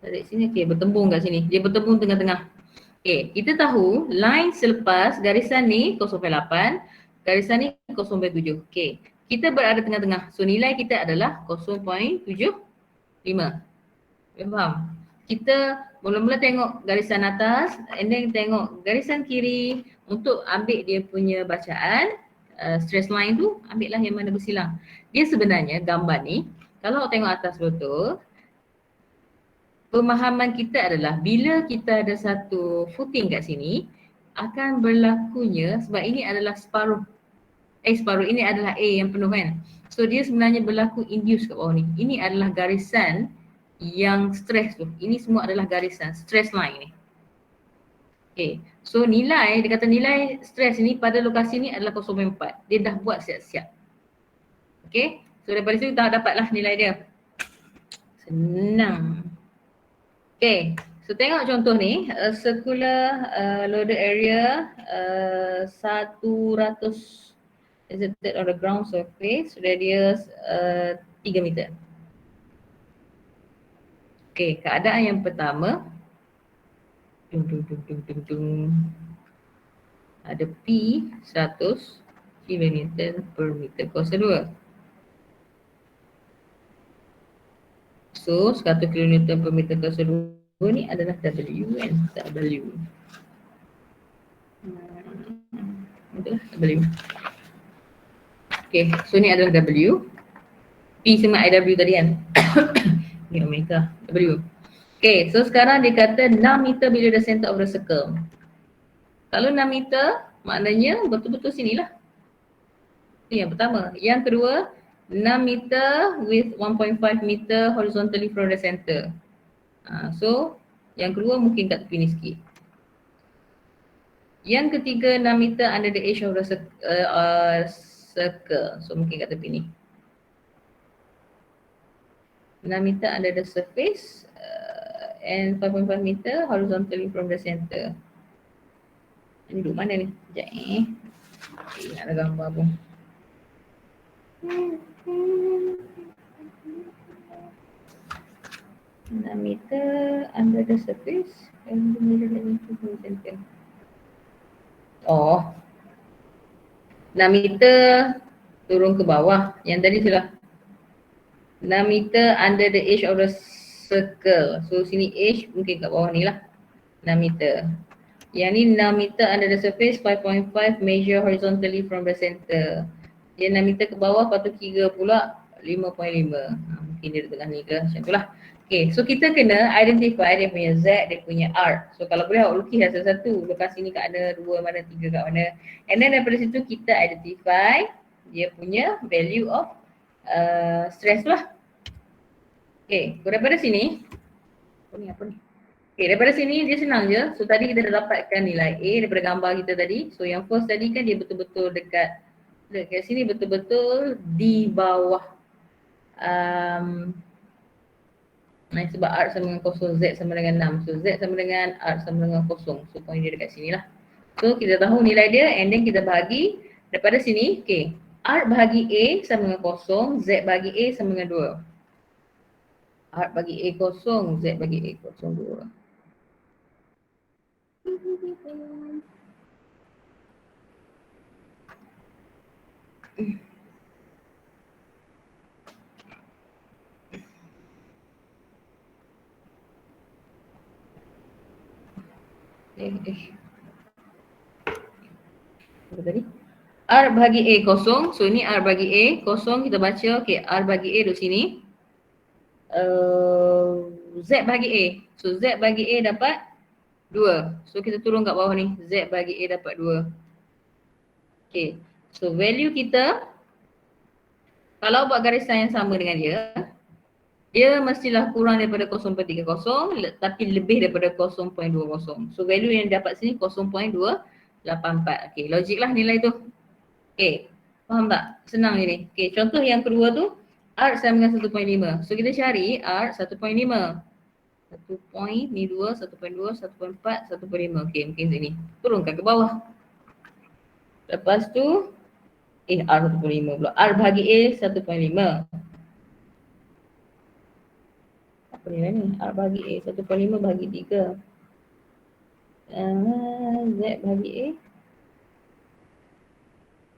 Tarik sini. Okay, bertembung kat sini. Dia bertembung tengah-tengah. Okay, kita tahu line selepas garisan ni 0.8, garisan ni 0.7. Okay, kita berada tengah-tengah. So nilai kita adalah 0.75. Faham? Kita mula-mula tengok garisan atas and then tengok garisan kiri untuk ambil dia punya bacaan. Stress line tu ambil lah yang mana bersilang. Dia sebenarnya gambar ni kalau tengok atas betul, pemahaman kita adalah bila kita ada satu footing kat sini akan berlakunya sebab ini adalah separuh ini adalah A yang penuh kan. So dia sebenarnya berlaku induce kat bawah ni. Ini adalah garisan yang stress tu. Ini semua adalah garisan stress line ni. Okay, so nilai, dia kata nilai stres ni pada lokasi ni adalah 0.4. Dia dah buat siap-siap. Okay, so daripada situ kita dapatlah nilai dia. Senang. Okay, so tengok contoh ni, circular loaded area 100 exerted on the ground surface, radius 3 meter. Okay, keadaan yang pertama, ada P 100 km per meter kuasa 2. So 100 km per meter kuasa 2 ni adalah W kan? W. Itulah W. Okay, so ni adalah W. P sama IW tadi kan? Ni omega, W. Okay, so sekarang dia kata 6 meter below the center of the circle. Kalau 6 meter, maknanya betul-betul sinilah. Itu yang pertama. Yang kedua, 6 meter with 1.5 meter horizontally from the center. So, yang kedua mungkin kat tepi ni sikit. Yang ketiga, 6 meter under the edge of the circle. So, mungkin kat tepi ni. 6 meter under the surface and 5.5 meter horizontally from the center. Ini duduk mana ni? Sekejap Okay, nak ada gambar pun. Meter under the surface and the middle from the center. Oh, 6 meter turun ke bawah. Yang tadi sudah 6 meter under the edge of the circle. So sini edge mungkin kat bawah ni lah. 6 meter. Yang ni 6 meter under the surface, 5.5 measure horizontally from the center. Dia 6 meter ke bawah, lepas tu kira pula 5.5. Mungkin dia tengah ni ke, macam tu lah. Okay, so kita kena identify dia punya Z, dia punya R. So kalau boleh awak lukis satu-satu, lokasi ni kat mana, 2 mana, 3 kat mana. And then daripada situ kita identify dia punya value of stress tu lah. Okay, so daripada sini, apa ni? Okay, daripada sini dia senang je. So tadi kita dah dapatkan nilai A daripada gambar kita tadi. So yang first tadi kan dia betul-betul dekat sini, betul-betul di bawah sebab R sama dengan kosong, Z sama dengan 6. So Z sama dengan R sama dengan kosong. So point dia dekat sini lah. So kita tahu nilai dia and then kita bahagi daripada sini. Okay, R bahagi A sama dengan kosong, Z bahagi A sama dengan 2. R bagi A kosong, Z bagi A kosong 2. Apa tadi? R bagi A kosong. So ini R bagi A kosong, kita baca. Okay, R bagi A duduk sini. Z bagi A. So Z bagi A dapat 2. So kita turun kat bawah ni. Z bagi A dapat 2. Okay. So value kita, kalau buat garisan yang sama dengan dia, dia mestilah kurang daripada 0.30 tapi lebih daripada 0.20. So value yang dapat sini 0.284. Okay, logik lah nilai tu. Okay, faham tak? Senang je ni. Okay, contoh yang kedua tu, R sama dengan 1.5. So kita cari R 1.5. 1 point, ni 2, 1.2, 1.4, 1.5. Okay, mungkin sini. Turunkan ke bawah. Lepas tu, R 1.5 pula. R bahagi A 1.5. Apa nilai ni? R bahagi A 1.5 bahagi 3. Z bahagi A.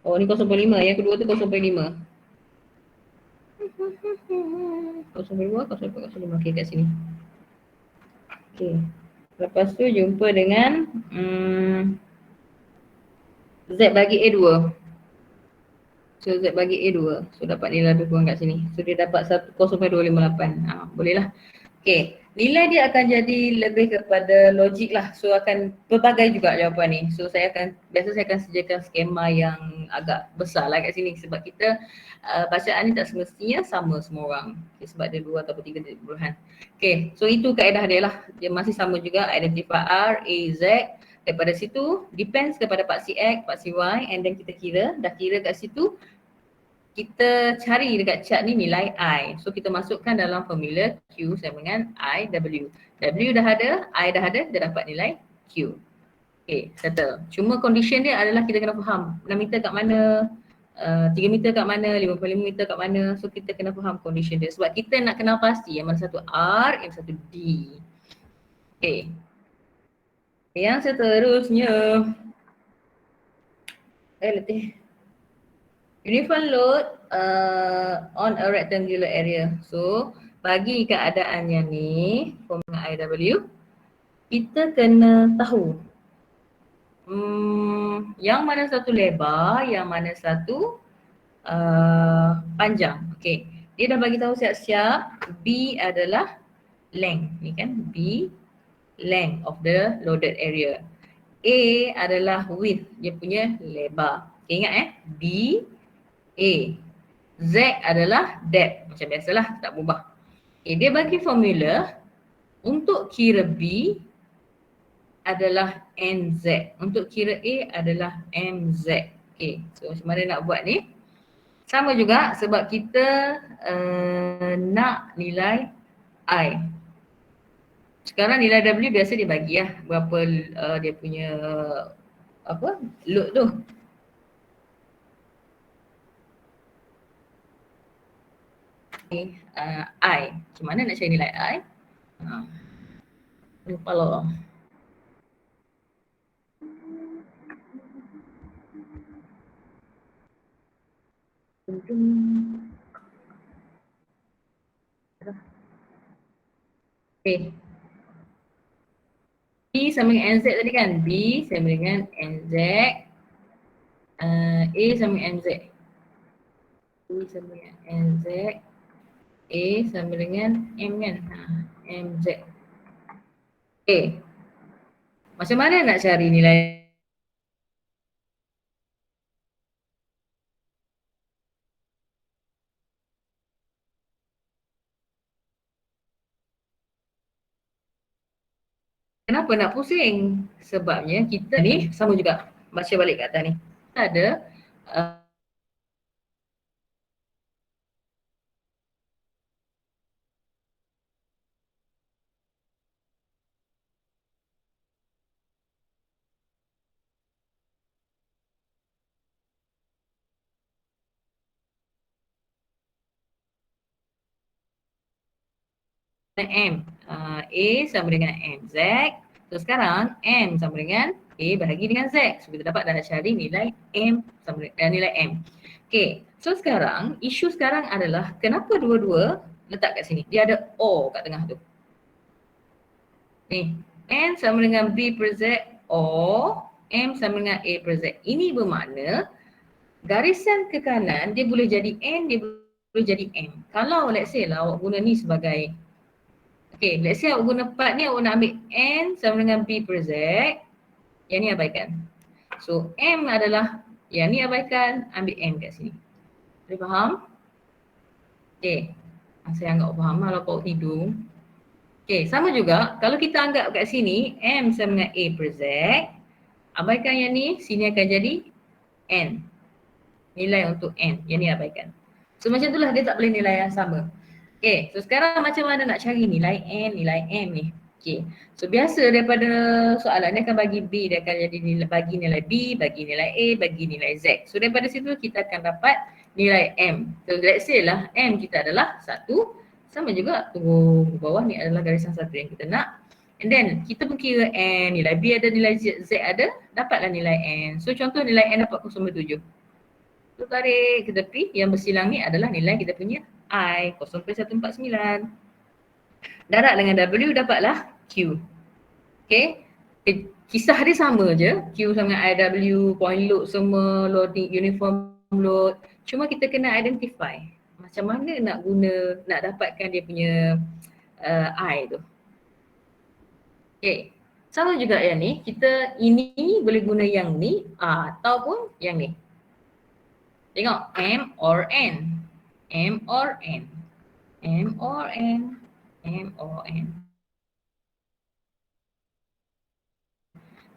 Oh, ni 0.5. Yang kedua tu 0.5. 0.5, 0.5. Okay, kat sini. Okay. Lepas tu jumpa dengan Z bagi A 2. So Z bagi A 2. So dapat nilai lebih kurang kat sini. So dia dapat 0.258. Boleh lah. Okay. Nilai dia akan jadi lebih kepada logik lah. So akan pelbagai juga jawapan ni. So saya akan sediakan skema yang agak besar lah kat sini. Sebab kita bacaan ni tak semestinya sama semua orang. Okay, sebab dia 2 atau 3 titik puluhan. Okay. So itu kaedah dia lah. Dia masih sama juga. Identify R, A, Z. Daripada situ, depends kepada paksi X, paksi Y, and then kita kira. Dah kira kat situ, kita cari dekat chart ni nilai I. So kita masukkan dalam formula Q sama dengan I, W. W dah ada, I dah ada, dia dapat nilai Q. Okay, settle. Cuma condition dia adalah kita kena faham 6 meter kat mana, 3 meter kat mana, 55 meter kat mana. So kita kena faham condition dia. Sebab kita nak kenal pasti yang mana satu R, yang satu D. Okay. Yang seterusnya, letih. Uniform load on a rectangular area. So, bagi keadaan yang ni, formula IW, kita kena tahu yang mana satu lebar, yang mana satu panjang. Okay, dia dah bagi tahu siap-siap B adalah length, ni kan B, length of the loaded area. A adalah width, dia punya lebar. Okay, ingat B, A. Z adalah depth. Macam biasalah, tak berubah. Okay, dia bagi formula untuk kira B adalah NZ. Untuk kira A adalah MZ. Okay, so macam mana nak buat ni? Sama juga sebab kita nak nilai I. Sekarang nilai W biasa dia bagi lah berapa dia punya load tu. I. Macam mana nak cari nilai I? Lupa lah. Okay. B sama dengan NZ tadi kan? B sama dengan NZ. A sama dengan NZ. B sama dengan NZ. A sama dengan M kan? MZ. Okay. Macam mana nak cari nilai? Kenapa nak pusing? Sebabnya kita ni sama juga. Baca balik kat atas ni. Kita ada M. A sama dengan M. Z. So sekarang M sama dengan A bahagi dengan Z. So kita dapat dah cari nilai M sama dengan nilai M. Okay. So sekarang isu sekarang adalah kenapa dua-dua letak kat sini. Dia ada O kat tengah tu. Ni. N sama dengan B per Z or M sama dengan A per Z. Ini bermakna garisan ke kanan dia boleh jadi N, dia boleh jadi M. Kalau let's say lah awak guna ni sebagai, okay, let's say awak guna part ni, awak nak ambil N sama dengan B per Z, yang ni abaikan. So M adalah, yang ni abaikan, ambil M kat sini. Boleh faham? Okay, saya anggap faham lah kalau kau tidur. Okay, sama juga kalau kita anggap kat sini M sama dengan A per Z, abaikan yang ni, sini akan jadi N. Nilai untuk N, yang ni abaikan. So macam itulah dia tak boleh nilai yang sama. Okay, so sekarang macam mana nak cari nilai N, nilai M ni? Okay, so biasa daripada soalan dia akan bagi B, dia akan jadi nilai, bagi nilai B, bagi nilai A, bagi nilai Z. So daripada situ kita akan dapat nilai M. So let's say lah M kita adalah 1, sama juga tunggu bawah ni adalah garisan 1 yang kita nak. And then kita pun kira N, nilai B ada, nilai Z ada, dapatlah nilai N. So contoh nilai N dapat 0,7. So tarik ke tepi, yang bersilang ni adalah nilai kita punya I, 0.149. Darat dengan W dapatlah Q. Okay, kisah dia sama je, Q sama dengan IW, point load semua, loading, uniform load. Cuma kita kena identify macam mana nak guna, nak dapatkan dia punya I tu. Okay, sama juga yang ni, kita ini boleh guna yang ni ataupun yang ni. Tengok M or N. M or N. M or N. M or N.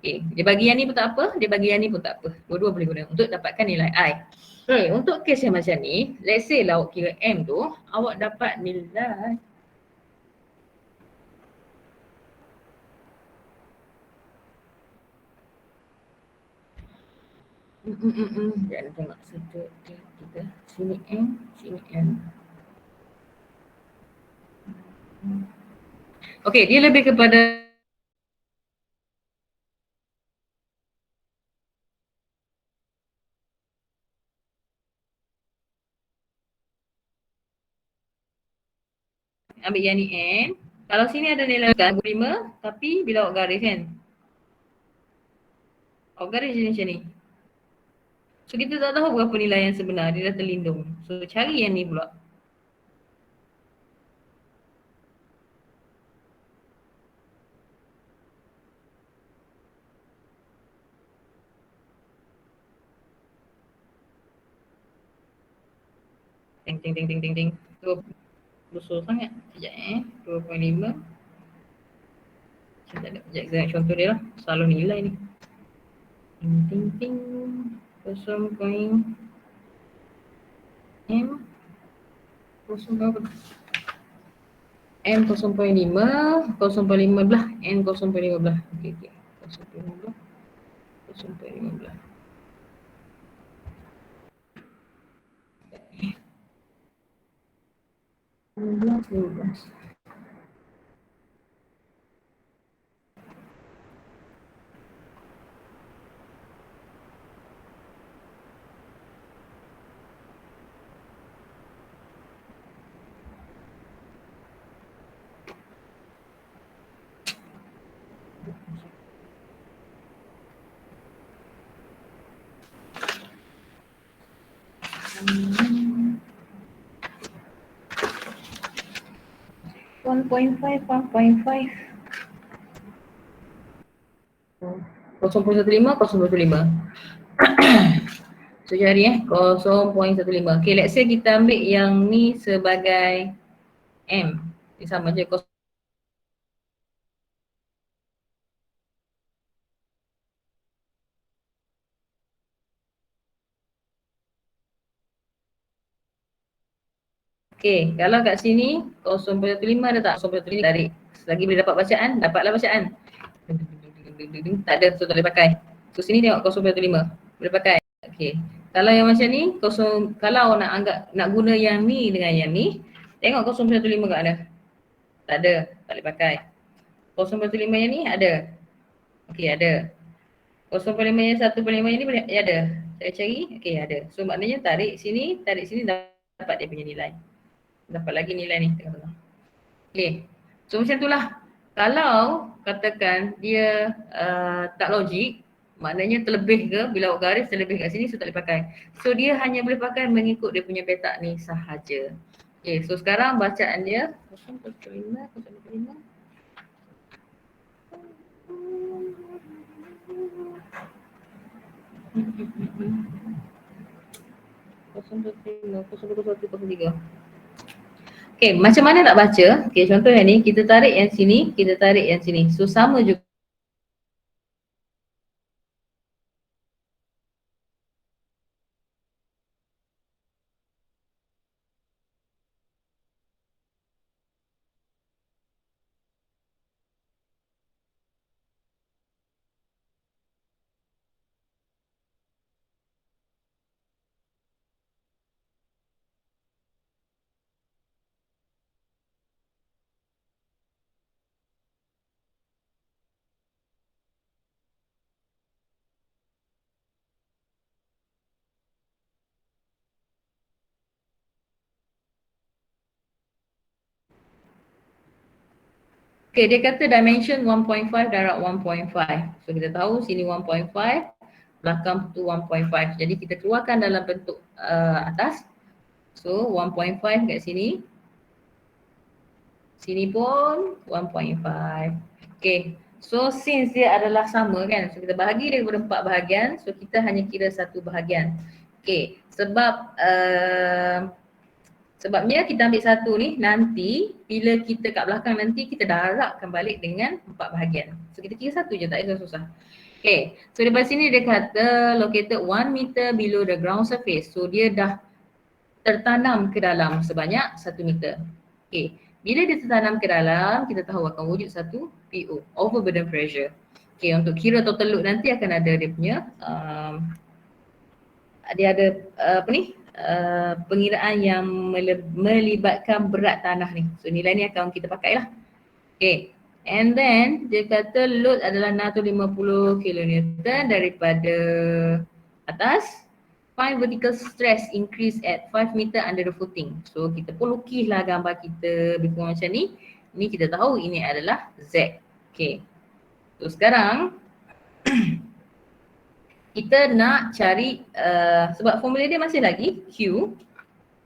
Okay, dia bagi yang ni pun tak apa, dia bagi yang ni pun tak apa. Dua-dua boleh guna untuk dapatkan nilai I. Okay, untuk kes yang macam ni, let's say lah awak kira M tu, awak dapat nilai jangan tengok satu kita sini M, sini M. Okey, dia lebih kepada ambil yang ni N. Kalau sini ada nilai 5, tapi bila awak garis kan, awak garis macam ni. So kita tak tahu berapa nilai yang sebenar, dia dah terlindung. So cari yang ni pula. Ting ting ting ting ting ting. Besar sangat. Sekejap 2.5. Saya tak ada sekejap contoh dia lah. Selalu nilai ni. Ting ting ting. 0. M 0. M 0.5, 0.15, N 0.15. Okey, 0.15. 0.15. One point five. 0.15, 0.15. So cari 0.15. Okay, let's say kita ambil yang ni sebagai M. Ini sama je. Okay, kalau kat sini 0.15 ada tak? 0.15 tarik. Selagi boleh dapat bacaan, dapatlah bacaan. Tak ada, so tak boleh pakai. So sini tengok 0.5, boleh pakai. Okay, kalau yang macam ni, kalau nak anggap, nak guna yang ni dengan yang ni, tengok 0.5 kat mana. Tak ada, tak boleh pakai. 0.5 yang ni ada. Okey, ada. 0.5 yang 1.5 yang ni boleh, ya ada. Saya cari, okey ada. So maknanya tarik sini dapat dia punya nilai. Dapat lagi nilai ni tengah-tengah. Okey. So macam itulah. Kalau katakan dia tak logik, maknanya terlebih ke, bila awak garis terlebih kat sini, so tak boleh pakai. So dia hanya boleh pakai mengikut dia punya petak ni sahaja. Okay, so sekarang bacaan dia 0.5, 0.5. Okay, macam mana nak baca? Okay, contoh yang ni, kita tarik yang sini, kita tarik yang sini. So sama juga. Okay, dia kata dimension 1.5 darab 1.5. So kita tahu sini 1.5, belakang tu 1.5. Jadi kita keluarkan dalam bentuk atas. So 1.5 kat sini. Sini pun 1.5. Okay, so since dia adalah sama kan, so kita bahagi dia kepada 4 bahagian. So kita hanya kira satu bahagian. Okay, sebabnya kita ambil satu ni, nanti bila kita kat belakang nanti kita darabkan balik dengan 4 bahagian. So kita kira satu je, tak payah susah. Okay, so daripada sini dia kata located 1 meter below the ground surface. So dia dah tertanam ke dalam sebanyak 1 meter. Okay, bila dia tertanam ke dalam, kita tahu akan wujud satu PO, overburden pressure. Okay, untuk kira total load nanti akan ada dia punya dia ada pengiraan yang melibatkan berat tanah ni. So nilai ni akan kita pakai lah. Okay. And then dia kata load adalah 650 kN daripada atas. Find vertical stress increase at 5 meter under the footing. So kita pun lukislah gambar kita berkurang macam ni. Ni kita tahu ini adalah Z. Okay. So sekarang kita nak cari sebab formula dia masih lagi Q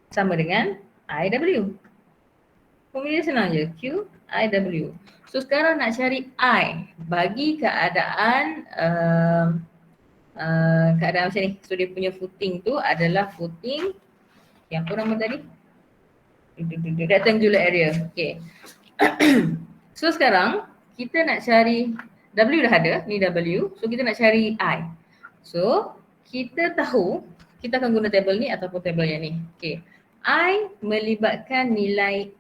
sama dengan IW. Formula dia senang je, Q, IW. So sekarang nak cari I bagi keadaan keadaan macam ni. So dia punya footing tu adalah footing yang apa nama tadi? Rectangular area. Okay. So sekarang kita nak cari W dah ada, ni W. So kita nak cari I. So kita tahu kita akan guna tabel ni ataupun tabel yang ni. Okay. I melibatkan nilai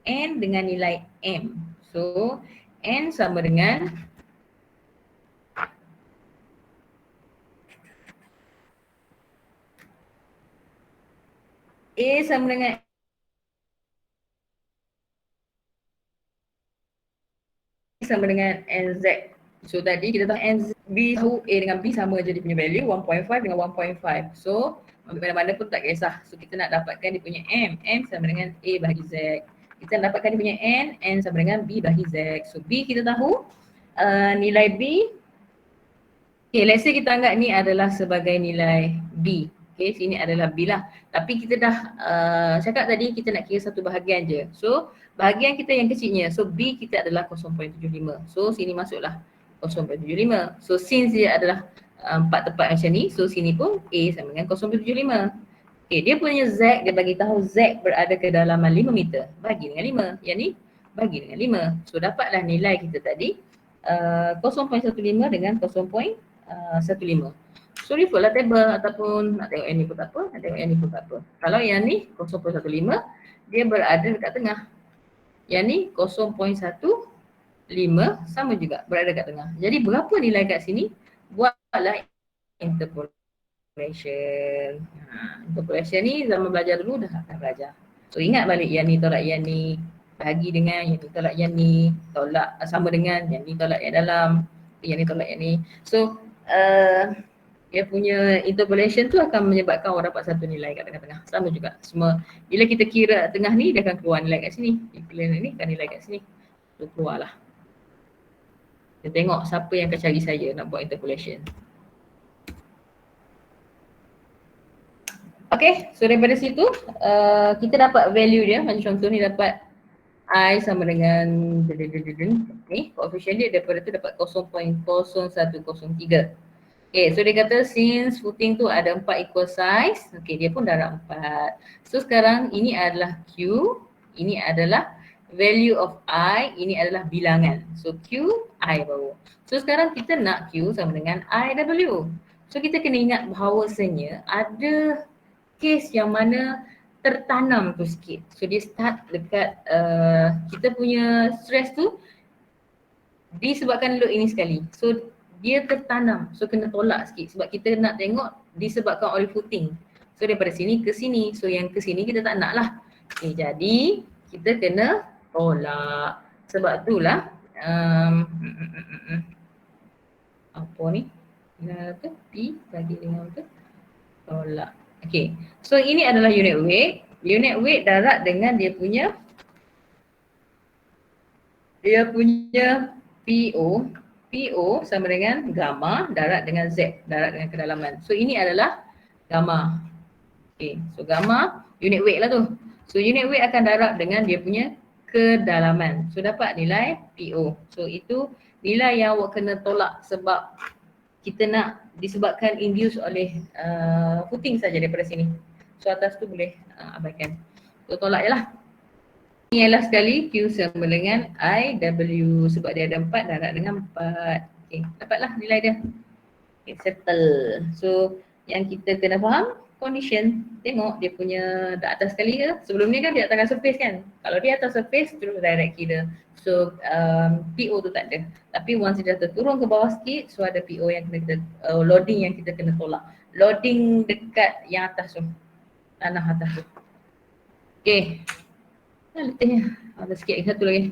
N dengan nilai M. So N sama dengan A sama dengan NZ. So tadi kita tahu NZ, B tahu A dengan B sama je dia punya value 1.5 dengan 1.5. So ambil mana-mana pun tak kisah. So kita nak dapatkan dia punya M. M sama dengan A bahagi Z. Kita nak dapatkan dia punya N sama dengan B bahagi Z. So B kita tahu nilai B. Okay, let's say kita anggap ni adalah sebagai nilai B. Okay, sini adalah B lah. Tapi kita dah cakap tadi kita nak kira satu bahagian je. So bahagian kita yang kecilnya. So B kita adalah 0.75. So sini masuklah 0.75. So since dia adalah 4 tepat macam ni, so sini pun A sama dengan 0.75. Okay, dia punya Z, dia bagi tahu Z berada ke kedalaman 5 meter. Bagi dengan 5. Yang ni bagi dengan 5. So dapatlah nilai kita tadi 0.15 dengan 0.15. So refer lah table ataupun nak tengok yang ni pun tak apa, nak tengok yang ni pun tak apa. Kalau yang ni 0.15 dia berada dekat tengah. Yang ni 0.15 sama juga berada dekat tengah. Jadi berapa nilai kat sini? Buatlah interpolation. Interpolation ni zaman belajar dulu dah akan belajar. So ingat balik yang ni tolak yang ni. Bagi dengan yang ni tolak yang ni, tolak sama dengan yang ni tolak yang dalam, yang ni tolak yang ni. So dia punya interpolation tu akan menyebabkan orang dapat satu nilai kat tengah-tengah. Sama juga. Semua bila kita kira tengah ni dia akan keluar nilai kat sini. Bila ni akan nilai kat sini. So keluarlah. Kita tengok siapa yang akan cari saya nak buat interpolation. Okay, so daripada situ kita dapat value dia. Macam contoh ni dapat I sama dengan ni, coefficient dia daripada tu dapat 0.0103. Okay, so dia kata since footing tu ada 4 equal size, okay dia pun darab 4. So sekarang ini adalah Q, ini adalah value of I, ini adalah bilangan. So Q, I baru. So sekarang kita nak Q sama dengan IW. So kita kena ingat bahawasanya ada case yang mana tertanam tu sikit. So dia start dekat kita punya stress tu disebabkan load ini sekali. So dia tertanam. So kena tolak sikit sebab kita nak tengok disebabkan oleh footing. So daripada sini ke sini. So yang ke sini kita tak nak lah. Okay, jadi kita kena tolak. Sebab itulah apa ni? Apa? P bagi dengan apa? Tolak. Okay. So ini adalah unit weight. Unit weight darab dengan dia punya PO. PO sama dengan gamma darab dengan Z, darab dengan kedalaman. So ini adalah gamma. Okay, so gamma unit weight lah tu. So unit weight akan darab dengan dia punya kedalaman. So dapat nilai PO. So itu nilai yang awak kena tolak sebab kita nak disebabkan induce oleh footing saja daripada sini. So atas tu boleh abaikan. So tolak je lah. Ini ialah sekali Q sama dengan IW sebab dia ada 4 darab dengan 4. Okay, dapatlah nilai dia. Okay, settle. So yang kita kena faham condition. Tengok dia punya dah atas sekali ke. Sebelum ni kan dia atas surface kan. Kalau dia atas surface terus direct kira. So PO tu tak ada. Tapi once dia dah terturun ke bawah sikit, so ada PO yang kena kita, loading yang kita kena tolak. Loading dekat yang atas tu. Tanah atas tu. Okay. Letihnya. Ada sikit lagi, satu lagi.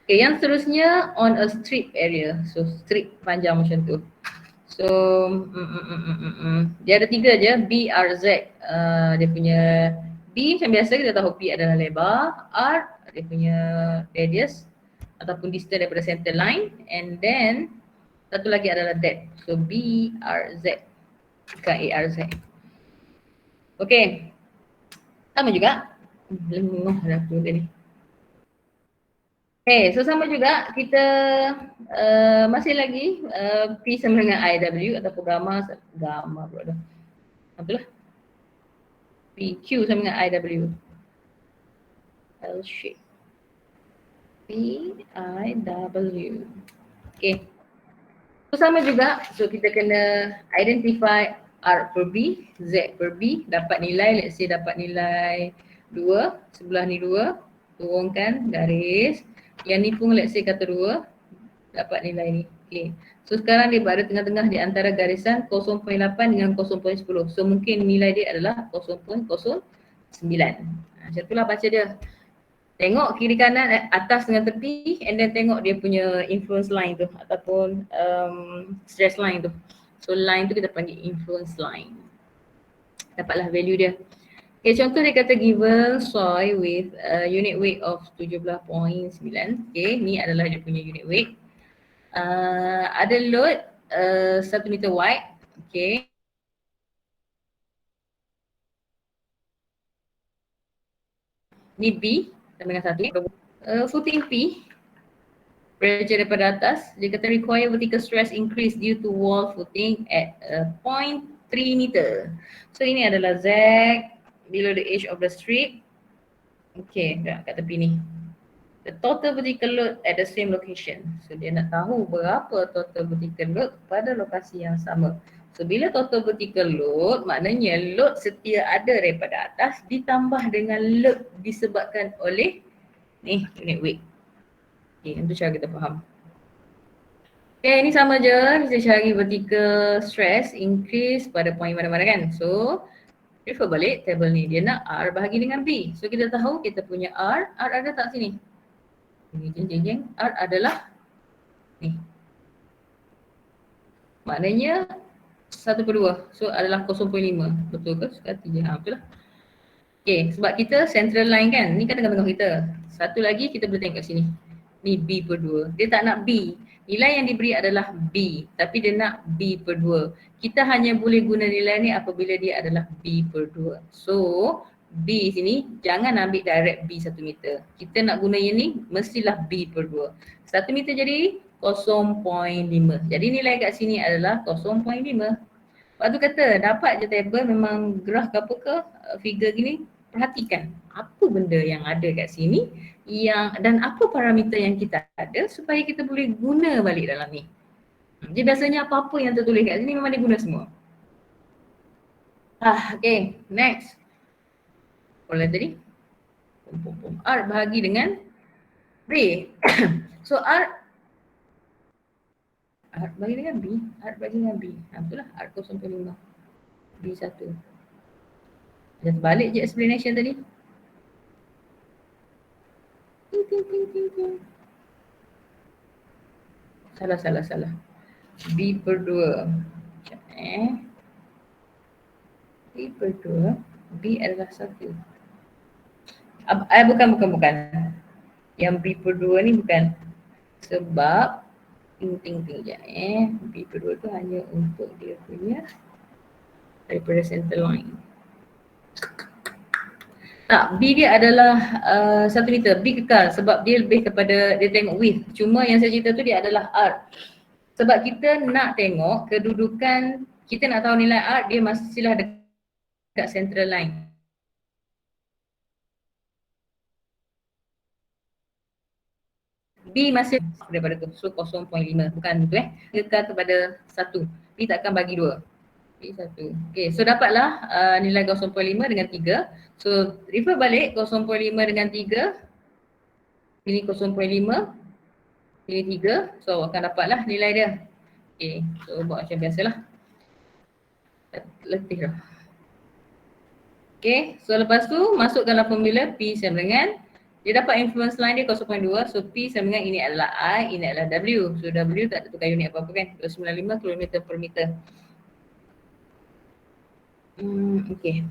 Okay, yang seterusnya on a strip area. So strip panjang macam tu. So dia ada 3 je, B, R, Z. Dia punya B macam biasa kita tahu P adalah lebar, R dia punya radius ataupun distance daripada center line, and then satu lagi adalah depth. So B, R, Z. Bukan A, R, Z. Okay. Sama juga. Lenguh dah tu dia ni. Okay, so sama juga kita masih lagi P sama dengan IW ataupun gamma pula dah. Apalah. PQ sama dengan IW. L shape. PIW. Okay. So sama juga. So kita kena identify R per B, Z per B. Dapat nilai, let's say dapat nilai 2. Sebelah ni 2. Turunkan garis. Yang ni pun let's say kata 2. Dapat nilai ni. Okay. So sekarang dia berada tengah-tengah di antara garisan 0.8 dengan 0.10. So mungkin nilai dia adalah 0.09. Macam itulah baca dia. Tengok kiri kanan atas dengan tepi and then tengok dia punya influence line tu ataupun stress line tu. So line tu kita panggil influence line. Dapatlah value dia. Okay, contoh dia kata given soil with unit weight of 17.9. Okay, ni adalah dia punya unit weight. Ada load 1 meter wide. Okay. Ni B sama dengan 1. Footing P. Pressure daripada atas. Dia kata require vertical stress increase due to wall footing at 0.3 meter. So ini adalah Z below the edge of the strip. Okay, kat tepi ni. The total vertical load at the same location. So dia nak tahu berapa total vertical load pada lokasi yang sama. So bila total vertical load, maknanya load setia ada daripada atas ditambah dengan load disebabkan oleh ni unit weight. Okay, itu cara kita faham. Okay, ini sama je. Kita cari vertical stress increase pada point mana-mana kan. So refer balik table ni. Dia nak R bahagi dengan B. So kita tahu kita punya R ada tak sini? Jeng. R adalah ni. Maknanya 1/2. So adalah 0.5. Betul ke? Sekati je. Betul lah. Okay, sebab kita central line kan. Ni kan tengah-tengah kita. Satu lagi kita boleh tengok kat sini. Ni B/2. Dia tak nak B. Nilai yang diberi adalah B. Tapi dia nak B/2. Kita hanya boleh guna nilai ni apabila dia adalah B/2. So, B sini jangan ambil direct B 1 meter. Kita nak guna yang ni mestilah B/2. 1 meter jadi 0.5. Jadi nilai kat sini adalah 0.5. Lepas tu kata dapat je table memang graf ke apa ke figure gini, perhatikan apa benda yang ada kat sini dan apa parameter yang kita ada supaya kita boleh guna balik dalam ni. Jadi biasanya apa-apa yang tertulis kat sini memang dia guna semua. Okay, next. Boleh tadi? R bahagi dengan B. So R bagi dengan B, R bagi dengan B. Betul lah, R 0.5. B1. Dah terbalik je explanation tadi. Ting. Salah. B/2. Sekejap B/2. B adalah 1. Bukan. Yang B/2 ni bukan. Sebab ting je. B/2 tu hanya untuk dia punya daripada center line. Tak, B dia adalah 1 meter. B kekal sebab dia lebih kepada dia tengok width. Cuma yang saya cerita tu dia adalah R. Sebab kita nak tengok kedudukan, kita nak tahu nilai R dia mestilah dekat central line. B masih daripada tu. So 0.5 bukan tu Kekal kepada 1. B takkan bagi 2. B1. Okay, so dapatlah nilai 0.5 dengan 3. So refer balik 0.5 dengan 3. Ini 0.5. Ini 3. So akan dapatlah nilai dia. Okay, so buat macam biasalah. Letih dah. Okay, so lepas tu masuk dalam formula P sama dengan dia dapat influence line dia 0.2. So P sama dengan ini adalah I, ini adalah W. So W tak tukar unit apa-apa kan. 295 km per meter. Okay.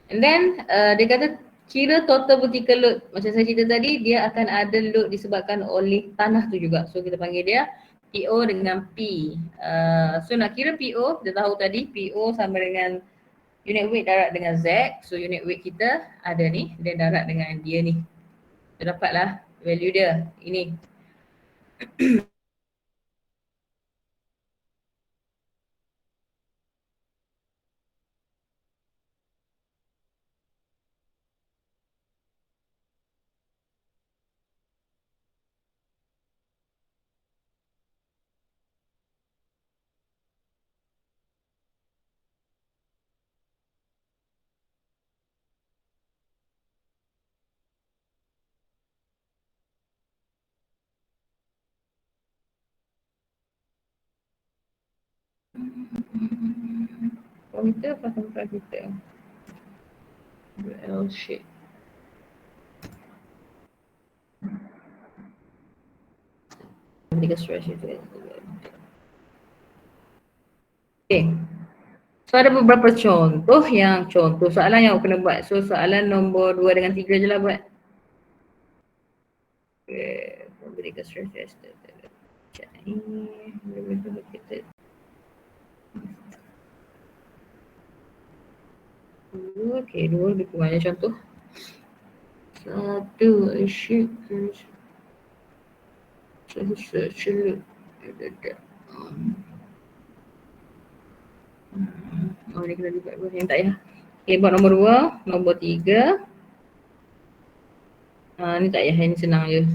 And then dia kata kira total vertical load. Macam saya cerita tadi, dia akan ada load disebabkan oleh tanah tu juga. So kita panggil dia PO dengan P. So nak kira PO, kita tahu tadi PO sama dengan unit weight darat dengan Z. So unit weight kita ada ni, dia darat dengan dia ni. Kita dapatlah value dia, ini. Meter apa sampai kita? L shape. Vertical stretch itu. Okay. So ada beberapa contoh soalan yang kena buat. So soalan nombor 2 dengan 3 je lah buat. Okay. Vertical stretch test. Okay, 2 lebih kurang macam contoh. 1 shape search. Oh ni kena libat pun yang tak ya. Okay, buat nombor 2, nombor 3. Ni tak ya, yang ni senang je.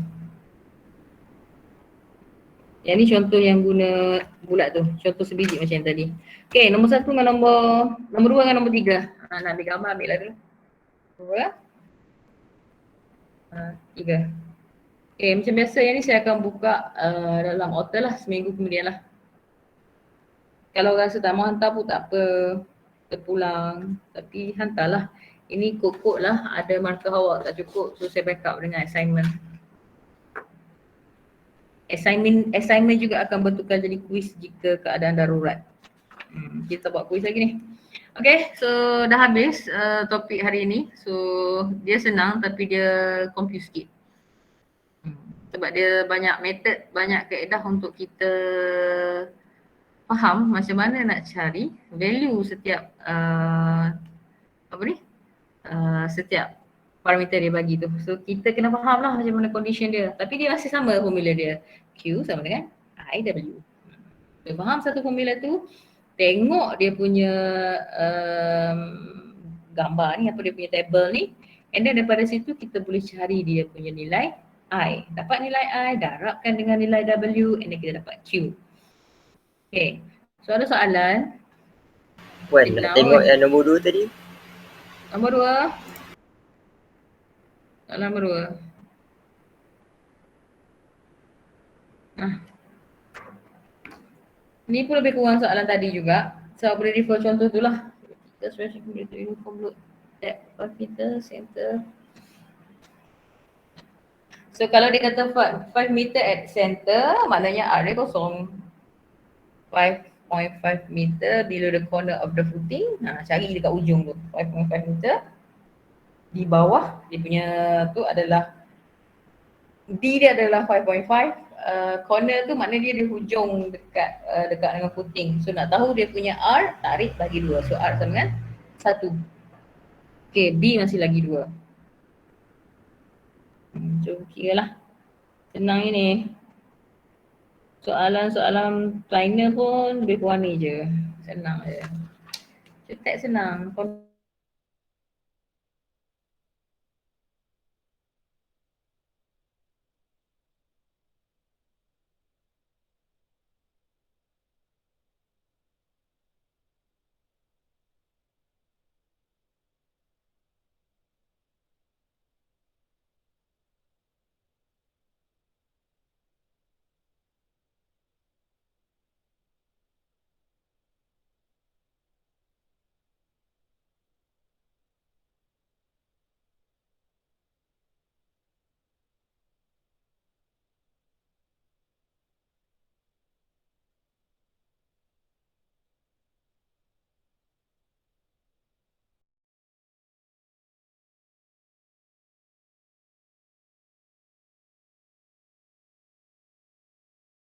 Yang ni contoh yang guna bulat tu, contoh sebiji macam yang tadi. Okay, nombor 1 dengan nombor 2 dengan nombor 3. Nak ambil gambar, ambil lah dulu. Nombor 3. Okay, macam biasa yang ni saya akan buka dalam author lah, seminggu kemudian lah. Kalau rasa tak mau hantar pun tak apa, terpulang. Tapi hantarlah. Ini kod-kod lah, ada markah awak tak cukup, so saya backup dengan assignment. Assignment juga akan bertukar jadi quiz jika keadaan darurat. Kita buat quiz lagi ni. Okay, so dah habis topik hari ini. So dia senang tapi dia confuse sikit. Sebab dia banyak method, banyak kaedah untuk kita faham macam mana nak cari value setiap setiap parameter dia bagi tu. So kita kena faham lah macam mana condition dia. Tapi dia masih sama formula dia. Q sama dengan IW. Dia faham satu formula tu, tengok dia punya gambar ni, apa dia punya table ni, and then daripada situ kita boleh cari dia punya nilai I. Dapat nilai I, darabkan dengan nilai W, and then kita dapat Q. Okay, so ada soalan? Puan, nak tengok yang nombor 2 tadi? Nombor 2. Soalan nombor 2. Ni pun lebih kurang soalan tadi juga. So boleh refer contoh tu lah. Uniform load, depth of meter, center. So kalau dia kata 5 meter at center, maknanya R dia kosong. 5.5 meter below the corner of the footing. Cari dekat ujung tu. 5.5 meter. Di bawah dia punya tu adalah D dia adalah 5.5. Corner tu maknanya dia di hujung dekat dengan footing. So nak tahu dia punya R, tarik bagi 2. So R sama dengan 1. Okay, B masih lagi 2. Jom kira lah. Senang ini. Soalan-soalan final pun lebih kurang ni je. Senang je. Cetek senang.